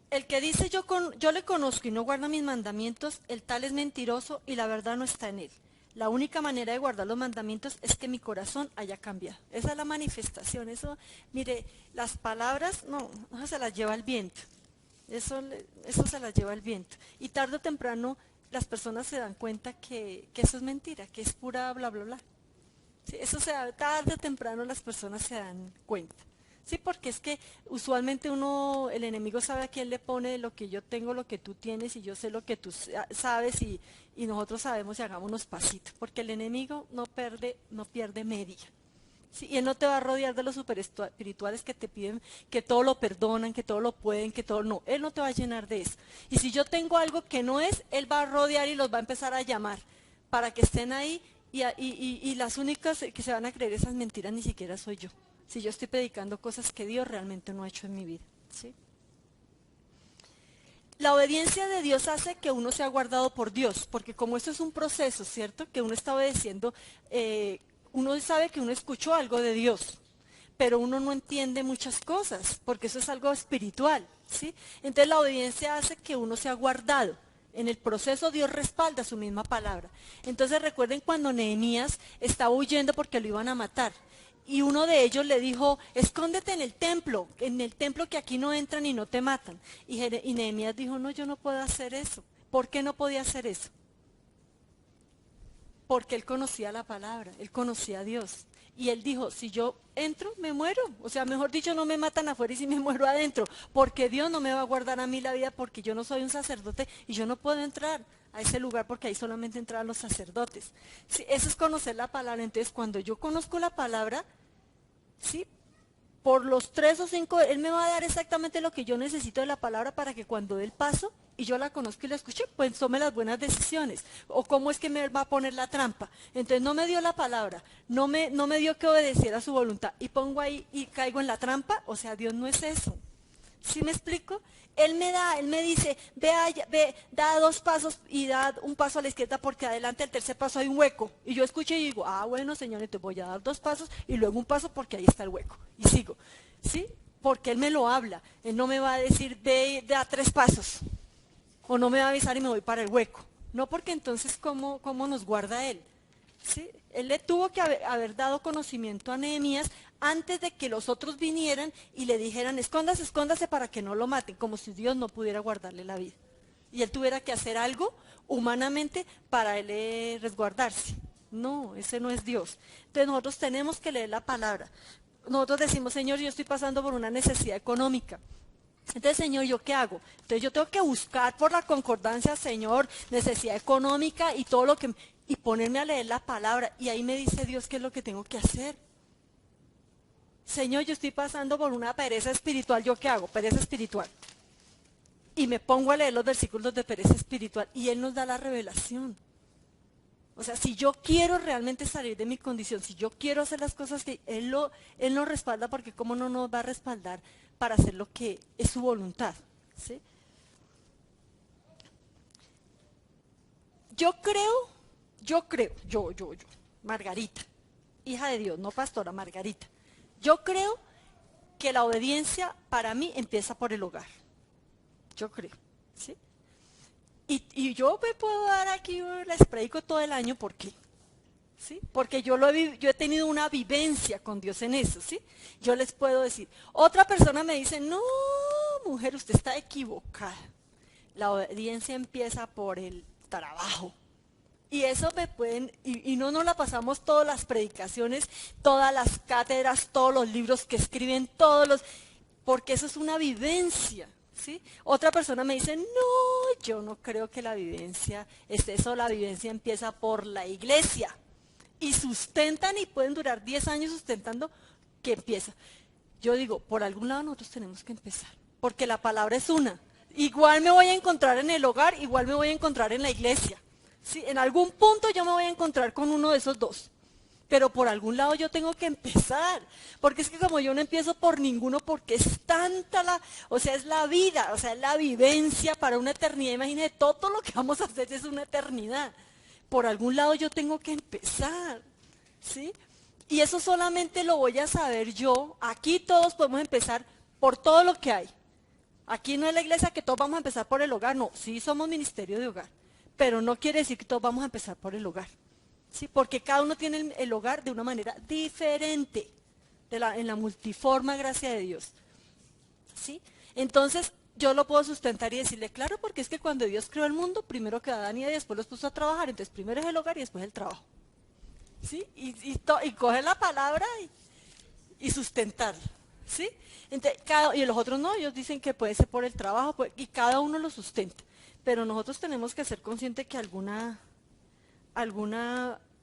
El que dice yo le conozco y no guarda mis mandamientos, el tal es mentiroso y la verdad no está en él. La única manera de guardar los mandamientos es que mi corazón haya cambiado. Esa es la manifestación. Eso, mire, las palabras, no se las lleva el viento. Eso se las lleva el viento. Y tarde o temprano las personas se dan cuenta que eso es mentira, que es pura bla, bla, bla. Sí, tarde o temprano las personas se dan cuenta. Sí, porque es que usualmente el enemigo sabe a quién le pone lo que yo tengo, lo que tú tienes, y yo sé lo que tú sabes, y nosotros sabemos y hagámonos pasitos, porque el enemigo no pierde media. Sí, y él no te va a rodear de los super espirituales que te piden que todo lo perdonan, que todo lo pueden, que todo no. Él no te va a llenar de eso. Y si yo tengo algo que no es, él va a rodear y los va a empezar a llamar para que estén ahí, y las únicas que se van a creer esas mentiras ni siquiera soy yo. Si yo estoy predicando cosas que Dios realmente no ha hecho en mi vida. ¿Sí? La obediencia de Dios hace que uno sea guardado por Dios, porque como esto es un proceso, ¿cierto?, que uno está obedeciendo, uno sabe que uno escuchó algo de Dios, pero uno no entiende muchas cosas, porque eso es algo espiritual, ¿sí? Entonces la obediencia hace que uno sea guardado. En el proceso Dios respalda su misma palabra. Entonces recuerden cuando Nehemías estaba huyendo porque lo iban a matar. Y uno de ellos le dijo, escóndete en el templo que aquí no entran y no te matan. Y Nehemías dijo, no, yo no puedo hacer eso. ¿Por qué no podía hacer eso? Porque él conocía la palabra, él conocía a Dios. Y él dijo, si yo entro, me muero. O sea, mejor dicho, no me matan afuera y si me muero adentro. Porque Dios no me va a guardar a mí la vida porque yo no soy un sacerdote y yo no puedo entrar a ese lugar porque ahí solamente entraban los sacerdotes. Sí, eso es conocer la palabra. Entonces, cuando yo conozco la palabra, ¿sí?, por los 3 o 5, Él me va a dar exactamente lo que yo necesito de la palabra para que cuando dé el paso y yo la conozca y la escuche, pues tome las buenas decisiones. O cómo es que me va a poner la trampa. Entonces no me dio la palabra, no me dio que obedeciera a su voluntad y pongo ahí y caigo en la trampa. O sea, Dios no es eso. ¿Sí me explico? Él me dice, da 2 pasos y da un paso a la izquierda porque adelante al tercer paso hay un hueco. Y yo escucho y digo, bueno, Señor, entonces voy a dar 2 pasos y luego un paso porque ahí está el hueco. Y sigo, ¿sí? Porque Él me lo habla. Él no me va a decir, da 3 pasos. O no me va a avisar y me voy para el hueco. No, porque entonces, ¿cómo nos guarda Él? ¿Sí? Él le tuvo que haber dado conocimiento a Nehemías antes de que los otros vinieran y le dijeran, escóndase para que no lo maten, como si Dios no pudiera guardarle la vida. Y él tuviera que hacer algo humanamente para él resguardarse. No, ese no es Dios. Entonces nosotros tenemos que leer la palabra. Nosotros decimos, Señor, yo estoy pasando por una necesidad económica. Entonces, Señor, ¿yo qué hago? Entonces yo tengo que buscar por la concordancia, Señor, necesidad económica y todo lo que... y ponerme a leer la palabra. Y ahí me dice Dios qué es lo que tengo que hacer. Señor, yo estoy pasando por una pereza espiritual. ¿Yo qué hago? Pereza espiritual. Y me pongo a leer los versículos de pereza espiritual. Y Él nos da la revelación. O sea, si yo quiero realmente salir de mi condición, si yo quiero hacer las cosas que Él nos respalda, porque cómo no nos va a respaldar para hacer lo que es su voluntad, ¿sí? yo creo, Margarita, hija de Dios, no pastora, Margarita, yo creo que la obediencia para mí empieza por el hogar. Yo creo, ¿sí? Y yo me puedo dar aquí, les predico todo el año, ¿por qué? ¿Sí? Porque yo he tenido una vivencia con Dios en eso, ¿sí? Yo les puedo decir, otra persona me dice, no, mujer, usted está equivocada. La obediencia empieza por el trabajo. Y eso me pueden, y no nos la pasamos todas las predicaciones, todas las cátedras, todos los libros que escriben, porque eso es una vivencia, ¿sí? Otra persona me dice, no, yo no creo que la vivencia es eso, la vivencia empieza por la iglesia. Y sustentan y pueden durar 10 años sustentando que empieza. Yo digo, por algún lado nosotros tenemos que empezar, porque la palabra es una. Igual me voy a encontrar en el hogar, igual me voy a encontrar en la iglesia. ¿Sí? En algún punto yo me voy a encontrar con uno de esos dos. Pero por algún lado yo tengo que empezar. Porque es que como yo no empiezo por ninguno, porque es tanta o sea, es la vida, o sea, es la vivencia para una eternidad. Imagínate, todo lo que vamos a hacer es una eternidad. Por algún lado yo tengo que empezar. ¿Sí? Y eso solamente lo voy a saber yo. Aquí todos podemos empezar por todo lo que hay. Aquí no es la iglesia que todos vamos a empezar por el hogar. No, sí somos ministerio de hogar. Pero no quiere decir que todos vamos a empezar por el hogar, ¿sí? Porque cada uno tiene el hogar de una manera diferente, en la multiforma gracia de Dios, ¿sí? Entonces, yo lo puedo sustentar y decirle, claro, porque es que cuando Dios creó el mundo, primero que Adán y Eva, después los puso a trabajar, entonces primero es el hogar y después el trabajo, ¿sí? Y coge la palabra y sustentarla, ¿sí? Entonces, y los otros no, ellos dicen que puede ser por el trabajo, y cada uno lo sustenta. Pero nosotros tenemos que ser conscientes que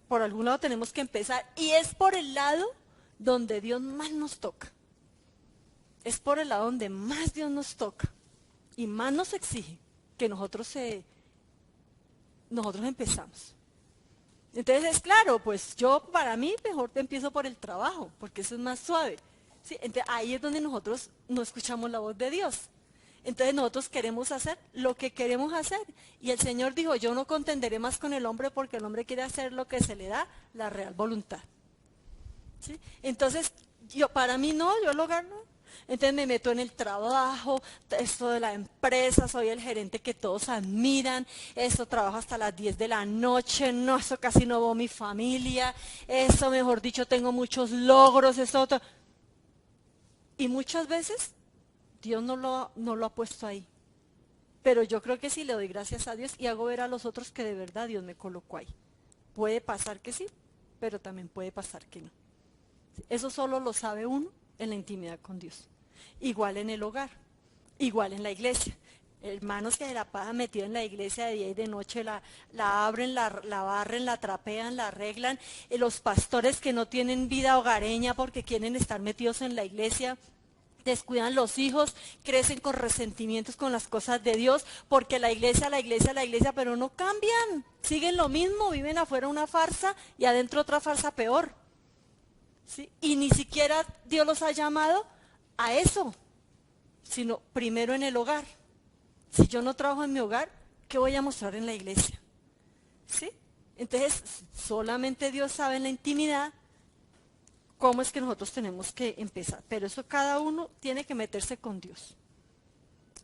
por algún lado tenemos que empezar. Y es por el lado donde Dios más nos toca. Es por el lado donde más Dios nos toca. Y más nos exige que nosotros empezamos. Entonces es claro, pues para mí mejor empiezo por el trabajo, porque eso es más suave. ¿Sí? Entonces, ahí es donde nosotros no escuchamos la voz de Dios. Entonces nosotros queremos hacer lo que queremos hacer. Y el Señor dijo, yo no contenderé más con el hombre porque el hombre quiere hacer lo que se le da la real voluntad. ¿Sí? Entonces, para mí no, yo lo gano. Entonces me meto en el trabajo, esto de la empresa, soy el gerente que todos admiran, esto trabajo hasta las 10 de la noche, no, eso casi no veo mi familia, eso mejor dicho tengo muchos logros, eso otro. Y muchas veces Dios no lo ha puesto ahí. Pero yo creo que sí le doy gracias a Dios y hago ver a los otros que de verdad Dios me colocó ahí. Puede pasar que sí, pero también puede pasar que no. Eso solo lo sabe uno en la intimidad con Dios. Igual en el hogar, igual en la iglesia. Hermanos que se la pasan metidos en la iglesia de día y de noche, la abren, la barren, la trapean, la arreglan. Los pastores que no tienen vida hogareña porque quieren estar metidos en la iglesia. Descuidan los hijos, crecen con resentimientos con las cosas de Dios, porque la iglesia, pero no cambian, siguen lo mismo, viven afuera una farsa y adentro otra farsa peor. ¿Sí? Y ni siquiera Dios los ha llamado a eso, sino primero en el hogar. Si yo no trabajo en mi hogar, ¿qué voy a mostrar en la iglesia? ¿Sí? Entonces, solamente Dios sabe en la intimidad cómo es que nosotros tenemos que empezar. Pero eso cada uno tiene que meterse con Dios.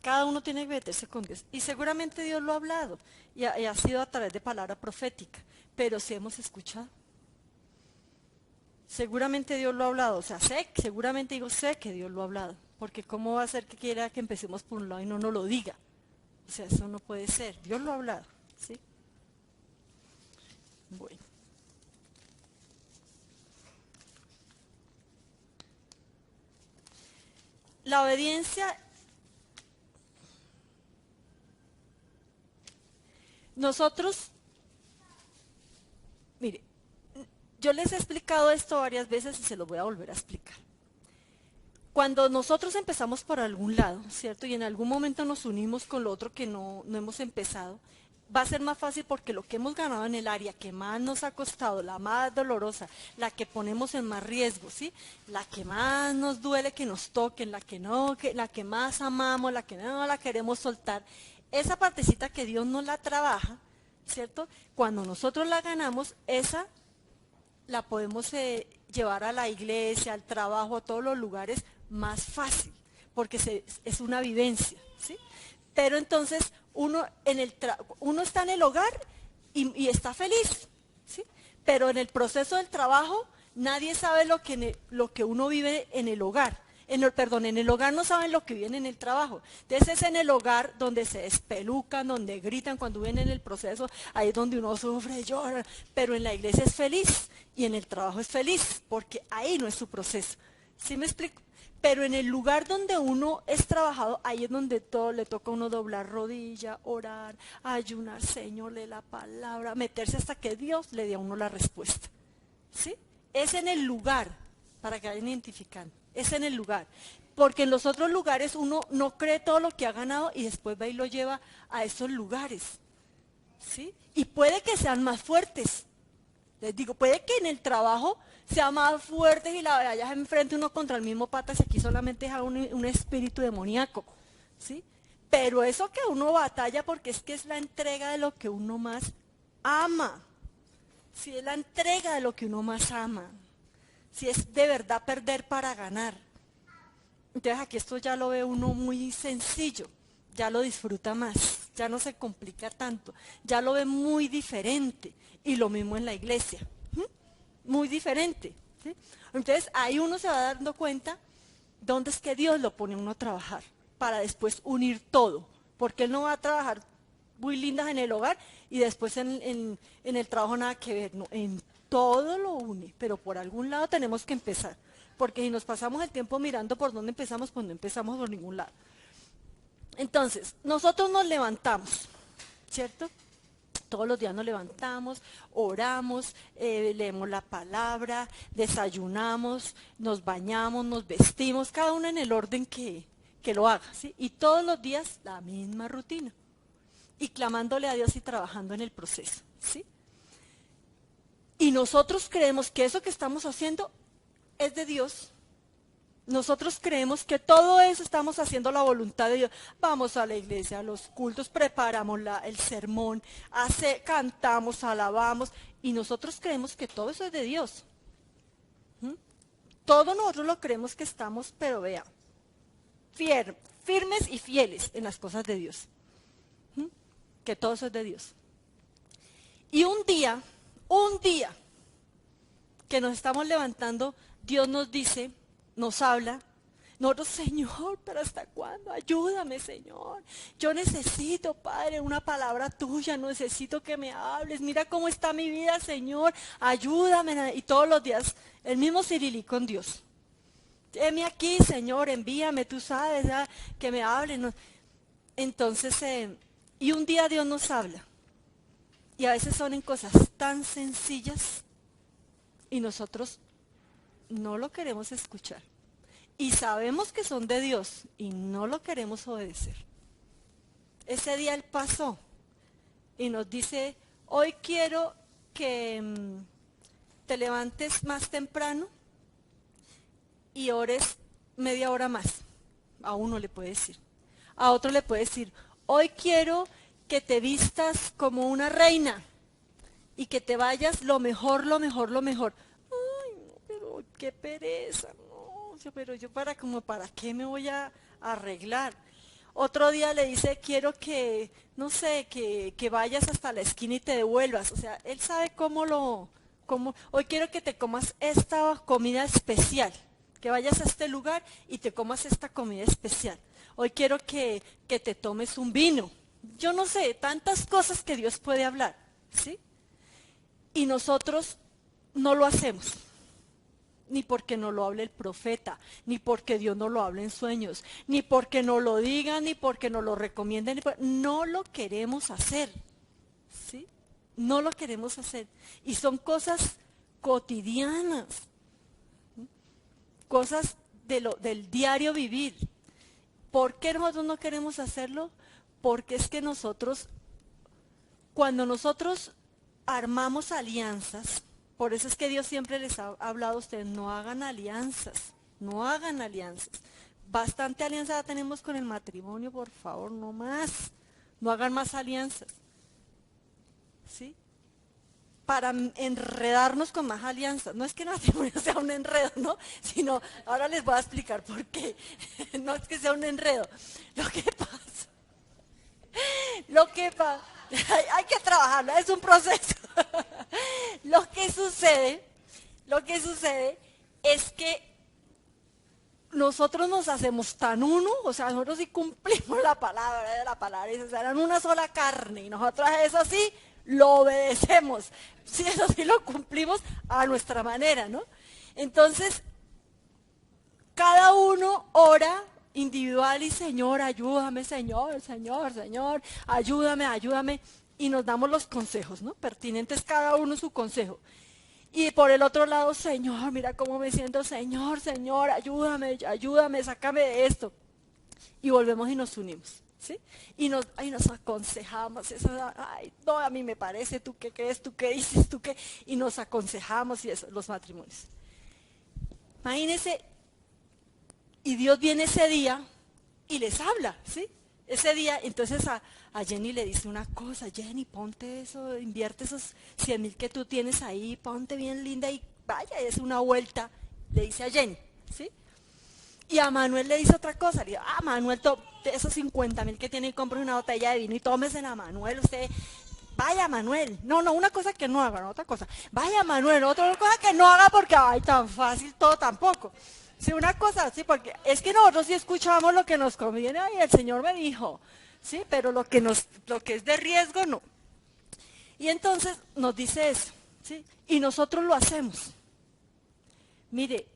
Cada uno tiene que meterse con Dios. Y seguramente Dios lo ha hablado. Y ha sido a través de palabra profética. Pero sí hemos escuchado. Seguramente Dios lo ha hablado. O sea, sé que Dios lo ha hablado. Porque ¿cómo va a ser que quiera que empecemos por un lado y no nos lo diga? O sea, eso no puede ser. Dios lo ha hablado. ¿Sí? Bueno. La obediencia, nosotros, mire, yo les he explicado esto varias veces y se lo voy a volver a explicar. Cuando nosotros empezamos por algún lado, ¿cierto? Y en algún momento nos unimos con lo otro que no hemos empezado, va a ser más fácil porque lo que hemos ganado en el área que más nos ha costado, la más dolorosa, la que ponemos en más riesgo, ¿sí? La que más nos duele que nos toquen, la que más amamos, la que no la queremos soltar, esa partecita que Dios no la trabaja, ¿cierto? Cuando nosotros la ganamos, esa la podemos llevar a la iglesia, al trabajo, a todos los lugares más fácil, porque es una vivencia, ¿sí? Pero entonces uno está en el hogar y está feliz, ¿sí? Pero en el proceso del trabajo nadie sabe lo que uno vive en el hogar. En el hogar no saben lo que viven en el trabajo. Entonces es en el hogar donde se despelucan, donde gritan cuando viven en el proceso, ahí es donde uno sufre, llora, pero en la iglesia es feliz y en el trabajo es feliz, porque ahí no es su proceso. ¿Sí me explico? Pero en el lugar donde uno es trabajado, ahí es donde todo le toca a uno doblar rodilla, orar, ayunar, Señor, lee la palabra, meterse hasta que Dios le dé a uno la respuesta. ¿Sí? Es en el lugar, para que vayan identificando. Es en el lugar, porque en los otros lugares uno no cree todo lo que ha ganado y después va y lo lleva a esos lugares, ¿sí? Y puede que sean más fuertes, les digo, puede que en el trabajo sean más fuertes y la batalla enfrente uno contra el mismo patas y aquí solamente es un espíritu demoníaco, ¿sí? Pero eso que uno batalla porque es que es la entrega de lo que uno más ama, ¿sí? Es la entrega de lo que uno más ama. Si es de verdad perder para ganar. Entonces aquí esto ya lo ve uno muy sencillo, ya lo disfruta más, ya no se complica tanto, ya lo ve muy diferente. Y lo mismo en la iglesia, muy diferente, ¿sí? Entonces ahí uno se va dando cuenta dónde es que Dios lo pone a uno a trabajar, para después unir todo, porque Él no va a trabajar muy lindas en el hogar y después en el trabajo nada que ver, no, en todo lo une, pero por algún lado tenemos que empezar, porque si nos pasamos el tiempo mirando por dónde empezamos, pues no empezamos por ningún lado. Entonces, nosotros nos levantamos, ¿cierto? Todos los días nos levantamos, oramos, leemos la palabra, desayunamos, nos bañamos, nos vestimos, cada uno en el orden que lo haga, ¿sí? Y todos los días la misma rutina, y clamándole a Dios y trabajando en el proceso, ¿sí? Y nosotros creemos que eso que estamos haciendo es de Dios. Nosotros creemos que todo eso estamos haciendo la voluntad de Dios. Vamos a la iglesia, a los cultos, preparamos el sermón, cantamos, alabamos, y nosotros creemos que todo eso es de Dios. Todos nosotros lo creemos que estamos, pero vea, firmes y fieles en las cosas de Dios. Que todo eso es de Dios. Y un día que nos estamos levantando, Dios nos dice, nos habla, nosotros, Señor, pero ¿hasta cuándo? Ayúdame, Señor. Yo necesito, Padre, una palabra tuya, necesito que me hables. Mira cómo está mi vida, Señor, ayúdame. Y todos los días, el mismo cirilí con Dios. Heme aquí, Señor, envíame, tú sabes, que me hablen. Entonces, y un día Dios nos habla. Y a veces son en cosas tan sencillas y nosotros no lo queremos escuchar. Y sabemos que son de Dios y no lo queremos obedecer. Ese día Él pasó y nos dice, hoy quiero que te levantes más temprano y ores media hora más. A uno le puede decir. A otro le puede decir, hoy quiero que te vistas como una reina y que te vayas lo mejor, lo mejor, lo mejor. Ay, no, pero qué pereza, no, pero yo para qué me voy a arreglar. Otro día le dice, quiero que, no sé, que vayas hasta la esquina y te devuelvas. O sea, él sabe hoy quiero que te comas esta comida especial, que vayas a este lugar y te comas esta comida especial. Hoy quiero que te tomes un vino. Yo no sé, tantas cosas que Dios puede hablar, ¿sí? Y nosotros no lo hacemos, ni porque no lo hable el profeta, ni porque Dios no lo hable en sueños, ni porque no lo digan, ni porque no lo recomienden, no lo queremos hacer, ¿sí? No lo queremos hacer. Y son cosas cotidianas, ¿sí? Cosas del diario vivir. ¿Por qué nosotros no queremos hacerlo? Porque es que cuando nosotros armamos alianzas, por eso es que Dios siempre les ha hablado a ustedes, no hagan alianzas, no hagan alianzas. Bastante alianza ya tenemos con el matrimonio, por favor, no más, no hagan más alianzas. ¿sí? Para enredarnos con más alianzas. No es que el matrimonio sea un enredo, ¿no? Sino, ahora les voy a explicar por qué. No es que sea un enredo. Lo que pasa, hay que trabajarlo, es un proceso. Lo que sucede es que nosotros nos hacemos tan uno, o sea, nosotros sí cumplimos la palabra dice, serán una sola carne, y nosotros eso sí lo obedecemos, sí, eso sí lo cumplimos a nuestra manera, ¿no? Entonces, cada uno ora individual y Señor, ayúdame, Señor, ayúdame, y nos damos los consejos, ¿no? Pertinentes cada uno su consejo. Y por el otro lado, Señor, mira cómo me siento, Señor, ayúdame, sácame de esto. Y volvemos y nos unimos, ¿sí? Y nos aconsejamos, no, a mí me parece, ¿tú qué crees? ¿Tú qué dices? ¿Tú qué? Y nos aconsejamos y eso, los matrimonios. Imagínense, y Dios viene ese día y les habla, ¿sí? Ese día, entonces a Jenny le dice una cosa, Jenny, ponte eso, invierte esos 100,000 que tú tienes ahí, ponte bien linda y vaya, y es una vuelta, le dice a Jenny, ¿sí? Y a Manuel le dice otra cosa, le dice, Manuel, esos 50,000 que tiene y compre una botella de vino y tómesela, Manuel, usted, vaya Manuel, no, una cosa que no haga, no, otra cosa, vaya Manuel, otra cosa que no haga porque, tan fácil todo tampoco. Sí, una cosa, sí, porque es que nosotros sí escuchamos lo que nos conviene, el Señor me dijo, sí, pero lo que es de riesgo, no. Y entonces nos dice eso, sí, y nosotros lo hacemos. Mire,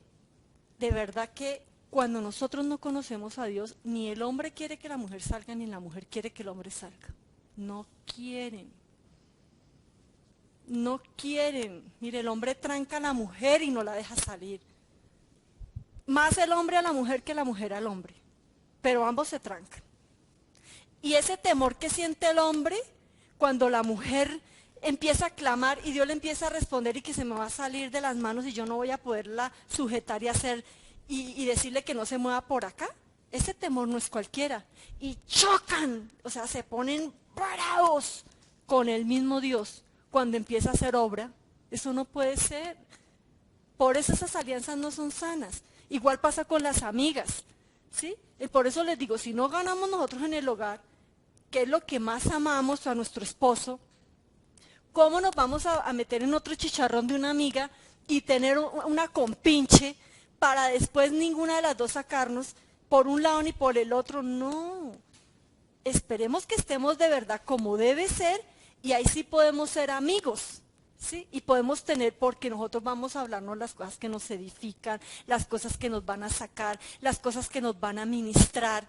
de verdad que cuando nosotros no conocemos a Dios, ni el hombre quiere que la mujer salga, ni la mujer quiere que el hombre salga. No quieren. No quieren. Mire, el hombre tranca a la mujer y no la deja salir. Más el hombre a la mujer que la mujer al hombre, pero ambos se trancan. Y ese temor que siente el hombre cuando la mujer empieza a clamar y Dios le empieza a responder y que se me va a salir de las manos y yo no voy a poderla sujetar y hacer y decirle que no se mueva por acá, ese temor no es cualquiera. Y chocan, o sea, se ponen bravos con el mismo Dios cuando empieza a hacer obra. Eso no puede ser. Por eso esas alianzas no son sanas. Igual pasa con las amigas, ¿sí? Y por eso les digo, si no ganamos nosotros en el hogar, que es lo que más amamos a nuestro esposo, ¿cómo nos vamos a meter en otro chicharrón de una amiga y tener una compinche para después ninguna de las dos sacarnos por un lado ni por el otro? No. Esperemos que estemos de verdad como debe ser y ahí sí podemos ser amigos. ¿Sí? Y podemos tener, porque nosotros vamos a hablarnos las cosas que nos edifican, las cosas que nos van a sacar, las cosas que nos van a ministrar.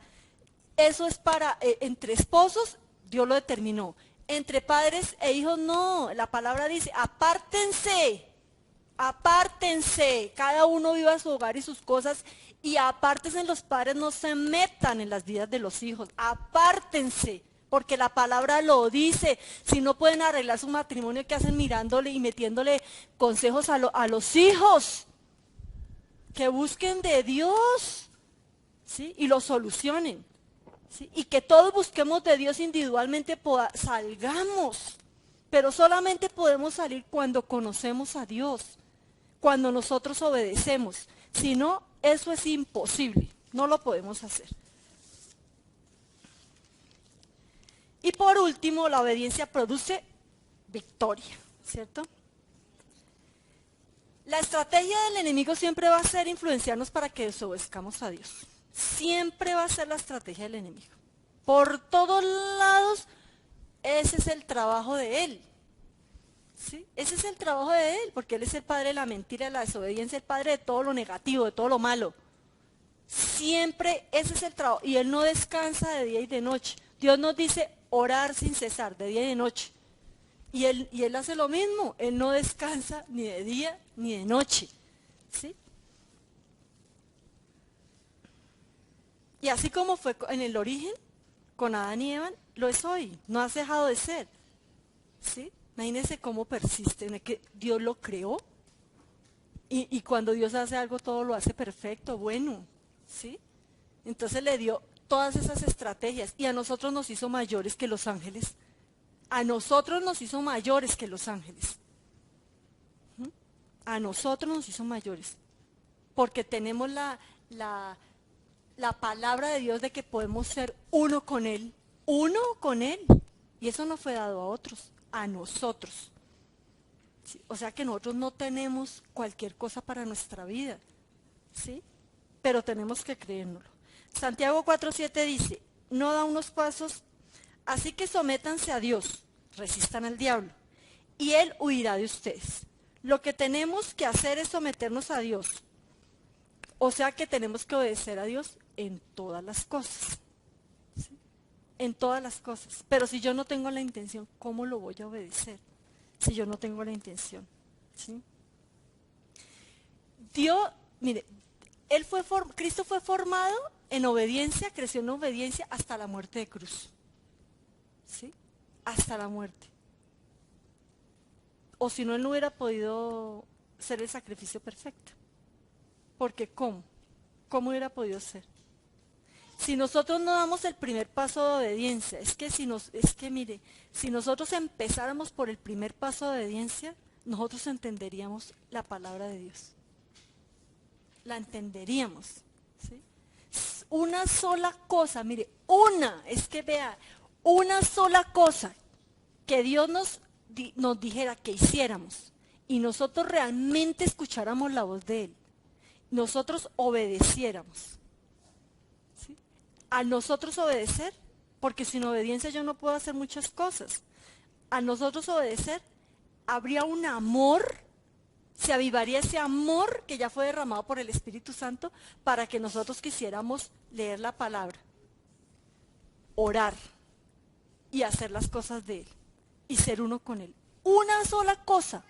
Eso es para, entre esposos, Dios lo determinó. Entre padres e hijos, no. La palabra dice, apártense, cada uno viva su hogar y sus cosas, y apártense los padres, no se metan en las vidas de los hijos, apártense. Porque la palabra lo dice, si no pueden arreglar su matrimonio, ¿qué hacen mirándole y metiéndole consejos a los hijos? Que busquen de Dios, ¿sí? Y lo solucionen, ¿sí? Y que todos busquemos de Dios individualmente, salgamos, pero solamente podemos salir cuando conocemos a Dios, cuando nosotros obedecemos, si no, eso es imposible, no lo podemos hacer. Y por último, la obediencia produce victoria, ¿cierto? La estrategia del enemigo siempre va a ser influenciarnos para que desobedezcamos a Dios. Siempre va a ser la estrategia del enemigo. Por todos lados, ese es el trabajo de él. ¿Sí? Ese es el trabajo de él, porque él es el padre de la mentira, de la desobediencia, el padre de todo lo negativo, de todo lo malo. Siempre ese es el trabajo. Y él no descansa de día y de noche. Dios nos dice orar sin cesar, de día y de noche. Y él hace lo mismo, él no descansa ni de día ni de noche. ¿Sí? Y así como fue en el origen, con Adán y Eva, lo es hoy, no has dejado de ser. ¿Sí? Imagínense cómo persiste, ¿no? Que Dios lo creó y cuando Dios hace algo todo lo hace perfecto, bueno. ¿Sí? Entonces le dio todas esas estrategias y a nosotros nos hizo mayores que los ángeles. A nosotros nos hizo mayores que los ángeles. A nosotros nos hizo mayores. Porque tenemos la palabra de Dios de que podemos ser uno con Él. Uno con Él. Y eso no fue dado a otros, a nosotros. ¿Sí? O sea que nosotros no tenemos cualquier cosa para nuestra vida. ¿Sí? Pero tenemos que creérnoslo. Santiago 4:7 dice, no da unos pasos, así que sométanse a Dios, resistan al diablo, y Él huirá de ustedes. Lo que tenemos que hacer es someternos a Dios. O sea que tenemos que obedecer a Dios en todas las cosas. ¿Sí? En todas las cosas. Pero si yo no tengo la intención, ¿cómo lo voy a obedecer? Si yo no tengo la intención. ¿Sí? Dios, mire, Cristo fue formado en obediencia, creció en obediencia hasta la muerte de cruz. ¿Sí? Hasta la muerte. O si no, Él no hubiera podido ser el sacrificio perfecto. Porque ¿cómo? ¿Cómo hubiera podido ser? Si nosotros no damos el primer paso de obediencia, mire, si nosotros empezáramos por el primer paso de obediencia, nosotros entenderíamos la palabra de Dios. La entenderíamos. ¿Sí? Una sola cosa, mire, una sola cosa que Dios nos dijera que hiciéramos y nosotros realmente escucháramos la voz de Él, nosotros obedeciéramos. ¿Sí? Al nosotros obedecer, porque sin obediencia yo no puedo hacer muchas cosas, al nosotros obedecer habría un amor, se avivaría ese amor que ya fue derramado por el Espíritu Santo para que nosotros quisiéramos leer la palabra, orar y hacer las cosas de Él y ser uno con Él. Una sola cosa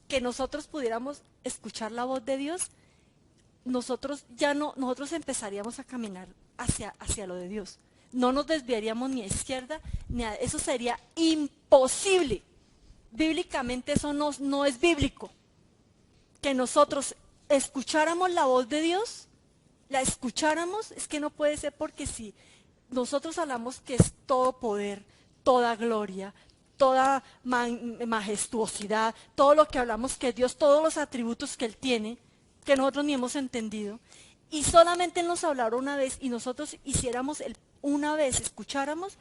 que nosotros pudiéramos escuchar la voz de Dios, nosotros empezaríamos a caminar hacia lo de Dios. No nos desviaríamos ni a izquierda, eso sería imposible. Bíblicamente eso no es bíblico. Que nosotros escucháramos la voz de Dios, la escucháramos, es que no puede ser, porque si nosotros hablamos que es todo poder, toda gloria, toda majestuosidad, todo lo que hablamos que es Dios, todos los atributos que Él tiene, que nosotros ni hemos entendido, y solamente Él nos hablara una vez y nosotros hiciéramos una vez, escucháramos,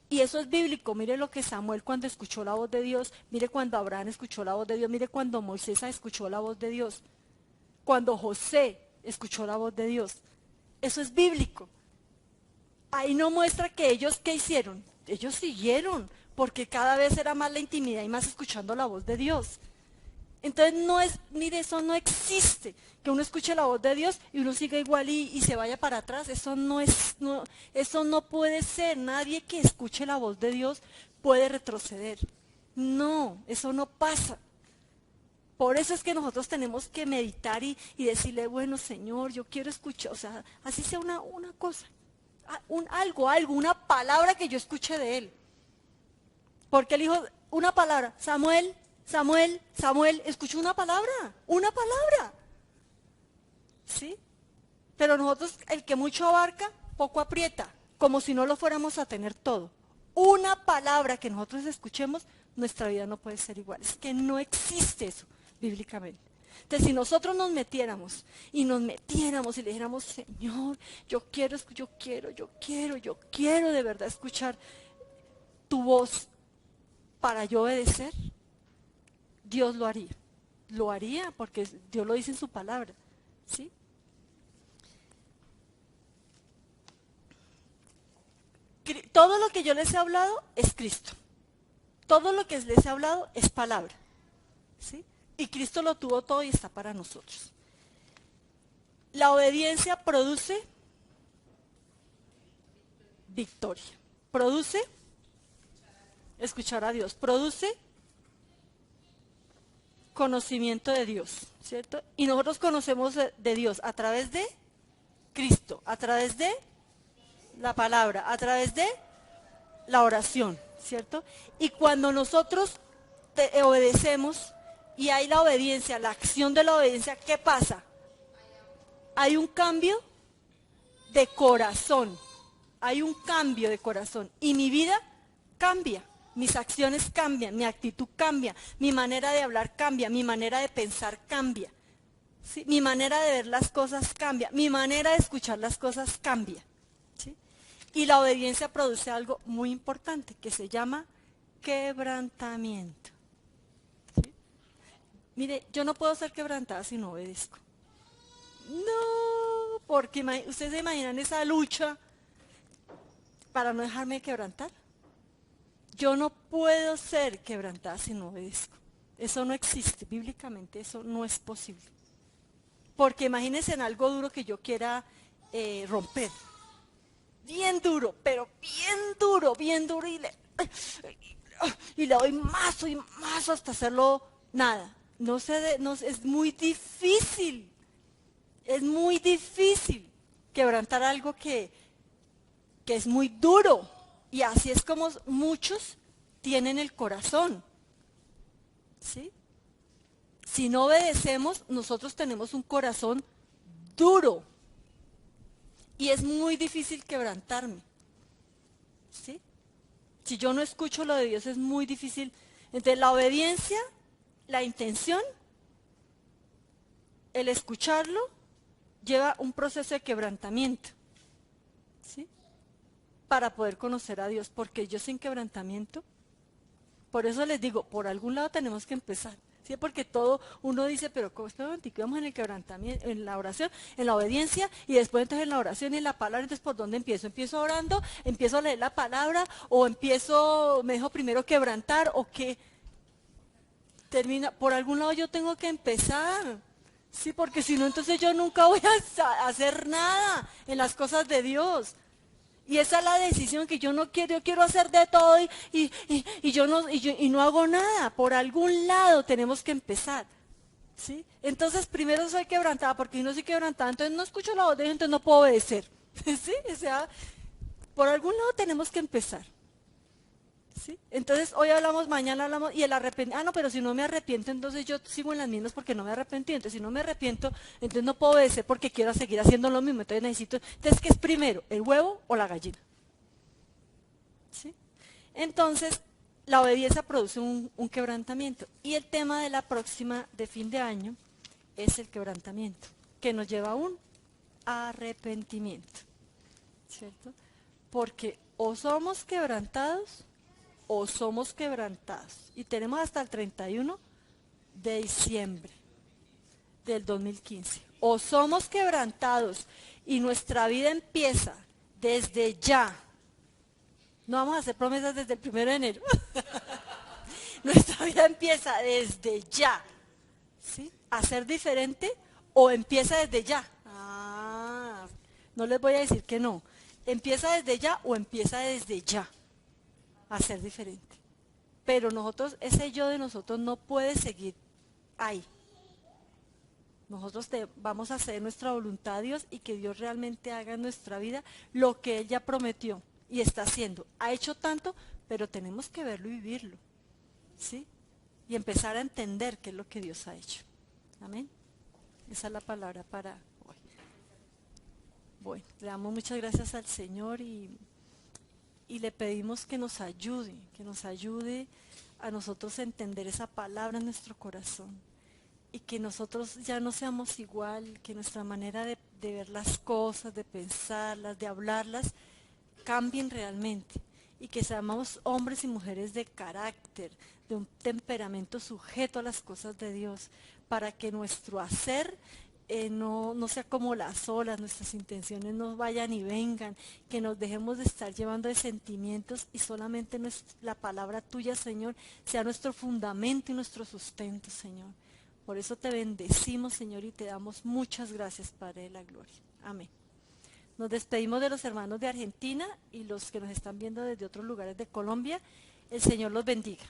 y eso es bíblico. Mire lo que Samuel cuando escuchó la voz de Dios, mire cuando Abraham escuchó la voz de Dios, mire cuando Moisés escuchó la voz de Dios, cuando José escuchó la voz de Dios. Eso es bíblico. Ahí no muestra que ellos, ¿qué hicieron? Ellos siguieron, porque cada vez era más la intimidad y más escuchando la voz de Dios. Entonces mire, eso no existe, que uno escuche la voz de Dios y uno siga igual y se vaya para atrás. Eso no puede ser. Nadie que escuche la voz de Dios puede retroceder. No, eso no pasa. Por eso es que nosotros tenemos que meditar y decirle, bueno, Señor, yo quiero escuchar, o sea, así sea una cosa, algo, una palabra que yo escuche de Él. Porque Él dijo una palabra, Samuel, escuchó una palabra. ¿Sí? Pero nosotros, el que mucho abarca, poco aprieta, como si no lo fuéramos a tener todo. Una palabra que nosotros escuchemos, nuestra vida no puede ser igual. Es que no existe eso bíblicamente. Entonces, si nosotros nos metiéramos y le dijéramos, Señor, yo quiero de verdad escuchar tu voz para yo obedecer, Dios lo haría. Lo haría porque Dios lo dice en su palabra. ¿Sí? Todo lo que yo les he hablado es Cristo. Todo lo que les he hablado es palabra. ¿Sí? Y Cristo lo tuvo todo y está para nosotros. La obediencia produce victoria. Produce escuchar a Dios. Produce conocimiento de Dios, ¿cierto? Y nosotros conocemos de Dios a través de Cristo, a través de la palabra, a través de la oración, ¿cierto? Y cuando nosotros obedecemos y hay la obediencia, la acción de la obediencia, ¿qué pasa? Hay un cambio de corazón, hay un cambio de corazón y mi vida cambia. Mis acciones cambian, mi actitud cambia, mi manera de hablar cambia, mi manera de pensar cambia. ¿Sí? Mi manera de ver las cosas cambia, mi manera de escuchar las cosas cambia. ¿Sí? Y la obediencia produce algo muy importante que se llama quebrantamiento. ¿Sí? Mire, yo no puedo ser quebrantada si no obedezco. No, porque ustedes se imaginan esa lucha para no dejarme quebrantar. Yo no puedo ser quebrantada si no obedezco. Eso no existe, bíblicamente eso no es posible. Porque imagínense en algo duro que yo quiera romper. Bien duro, pero bien duro y le doy más hasta hacerlo nada. No sé, es muy difícil. Es muy difícil quebrantar algo que es muy duro. Y así es como muchos tienen el corazón. ¿Sí? Si no obedecemos, nosotros tenemos un corazón duro. Y es muy difícil quebrantarme. ¿Sí? Si yo no escucho lo de Dios, es muy difícil. Entonces, la obediencia, la intención, el escucharlo, lleva un proceso de quebrantamiento. ¿Sí? Para poder conocer a Dios. Porque yo sin quebrantamiento, por eso les digo, por algún lado tenemos que empezar. ¿Sí? Porque todo, uno dice, pero ¿cómo vamos en el quebrantamiento, en la oración, en la obediencia, y después entonces en la oración y en la palabra? Entonces, ¿por dónde empiezo? ¿Empiezo orando? ¿Empiezo a leer la palabra? ¿O me dejo primero quebrantar? ¿O qué? Termina, por algún lado yo tengo que empezar. Sí, porque si no, entonces yo nunca voy a hacer nada en las cosas de Dios. Y esa es la decisión que yo no quiero. Yo quiero hacer de todo y no hago nada. Por algún lado tenemos que empezar. ¿Sí? Entonces primero soy quebrantada, porque si no soy quebrantada, entonces no escucho la voz de Dios, entonces no puedo obedecer. ¿Sí? O sea, por algún lado tenemos que empezar. ¿Sí? Entonces hoy hablamos, mañana hablamos, y el arrepentimiento, no, pero si no me arrepiento, entonces yo sigo en las mismas porque no me arrepentí. Entonces si no me arrepiento, entonces no puedo obedecer porque quiero seguir haciendo lo mismo. Entonces necesito, entonces ¿qué es primero, el huevo o la gallina? ¿Sí? Entonces la obediencia produce un quebrantamiento, y el tema de la próxima de fin de año es el quebrantamiento, que nos lleva a un arrepentimiento, ¿cierto? Porque o somos quebrantados o somos quebrantados. Y tenemos hasta el 31 de diciembre del 2015. O somos quebrantados y nuestra vida empieza desde ya. No vamos a hacer promesas desde el 1 de enero. Nuestra vida empieza desde ya. ¿Sí? A ser diferente, o empieza desde ya. No les voy a decir que no. Empieza desde ya o empieza desde ya a ser diferente. Pero nosotros, ese yo de nosotros no puede seguir ahí. Nosotros vamos a hacer nuestra voluntad a Dios, y que Dios realmente haga en nuestra vida lo que Él ya prometió y está haciendo. Ha hecho tanto, pero tenemos que verlo y vivirlo. ¿Sí? Y empezar a entender qué es lo que Dios ha hecho. Amén. Esa es la palabra para hoy. Bueno, le damos muchas gracias al Señor y le pedimos que nos ayude a nosotros a entender esa palabra en nuestro corazón, y que nosotros ya no seamos igual, que nuestra manera de ver las cosas, de pensarlas, de hablarlas, cambien realmente, y que seamos hombres y mujeres de carácter, de un temperamento sujeto a las cosas de Dios, para que nuestro hacer no sea como las olas, nuestras intenciones no vayan y vengan, que nos dejemos de estar llevando de sentimientos, y solamente la palabra tuya, Señor, sea nuestro fundamento y nuestro sustento, Señor. Por eso te bendecimos, Señor, y te damos muchas gracias, Padre de la gloria. Amén. Nos despedimos de los hermanos de Argentina y los que nos están viendo desde otros lugares de Colombia. El Señor los bendiga.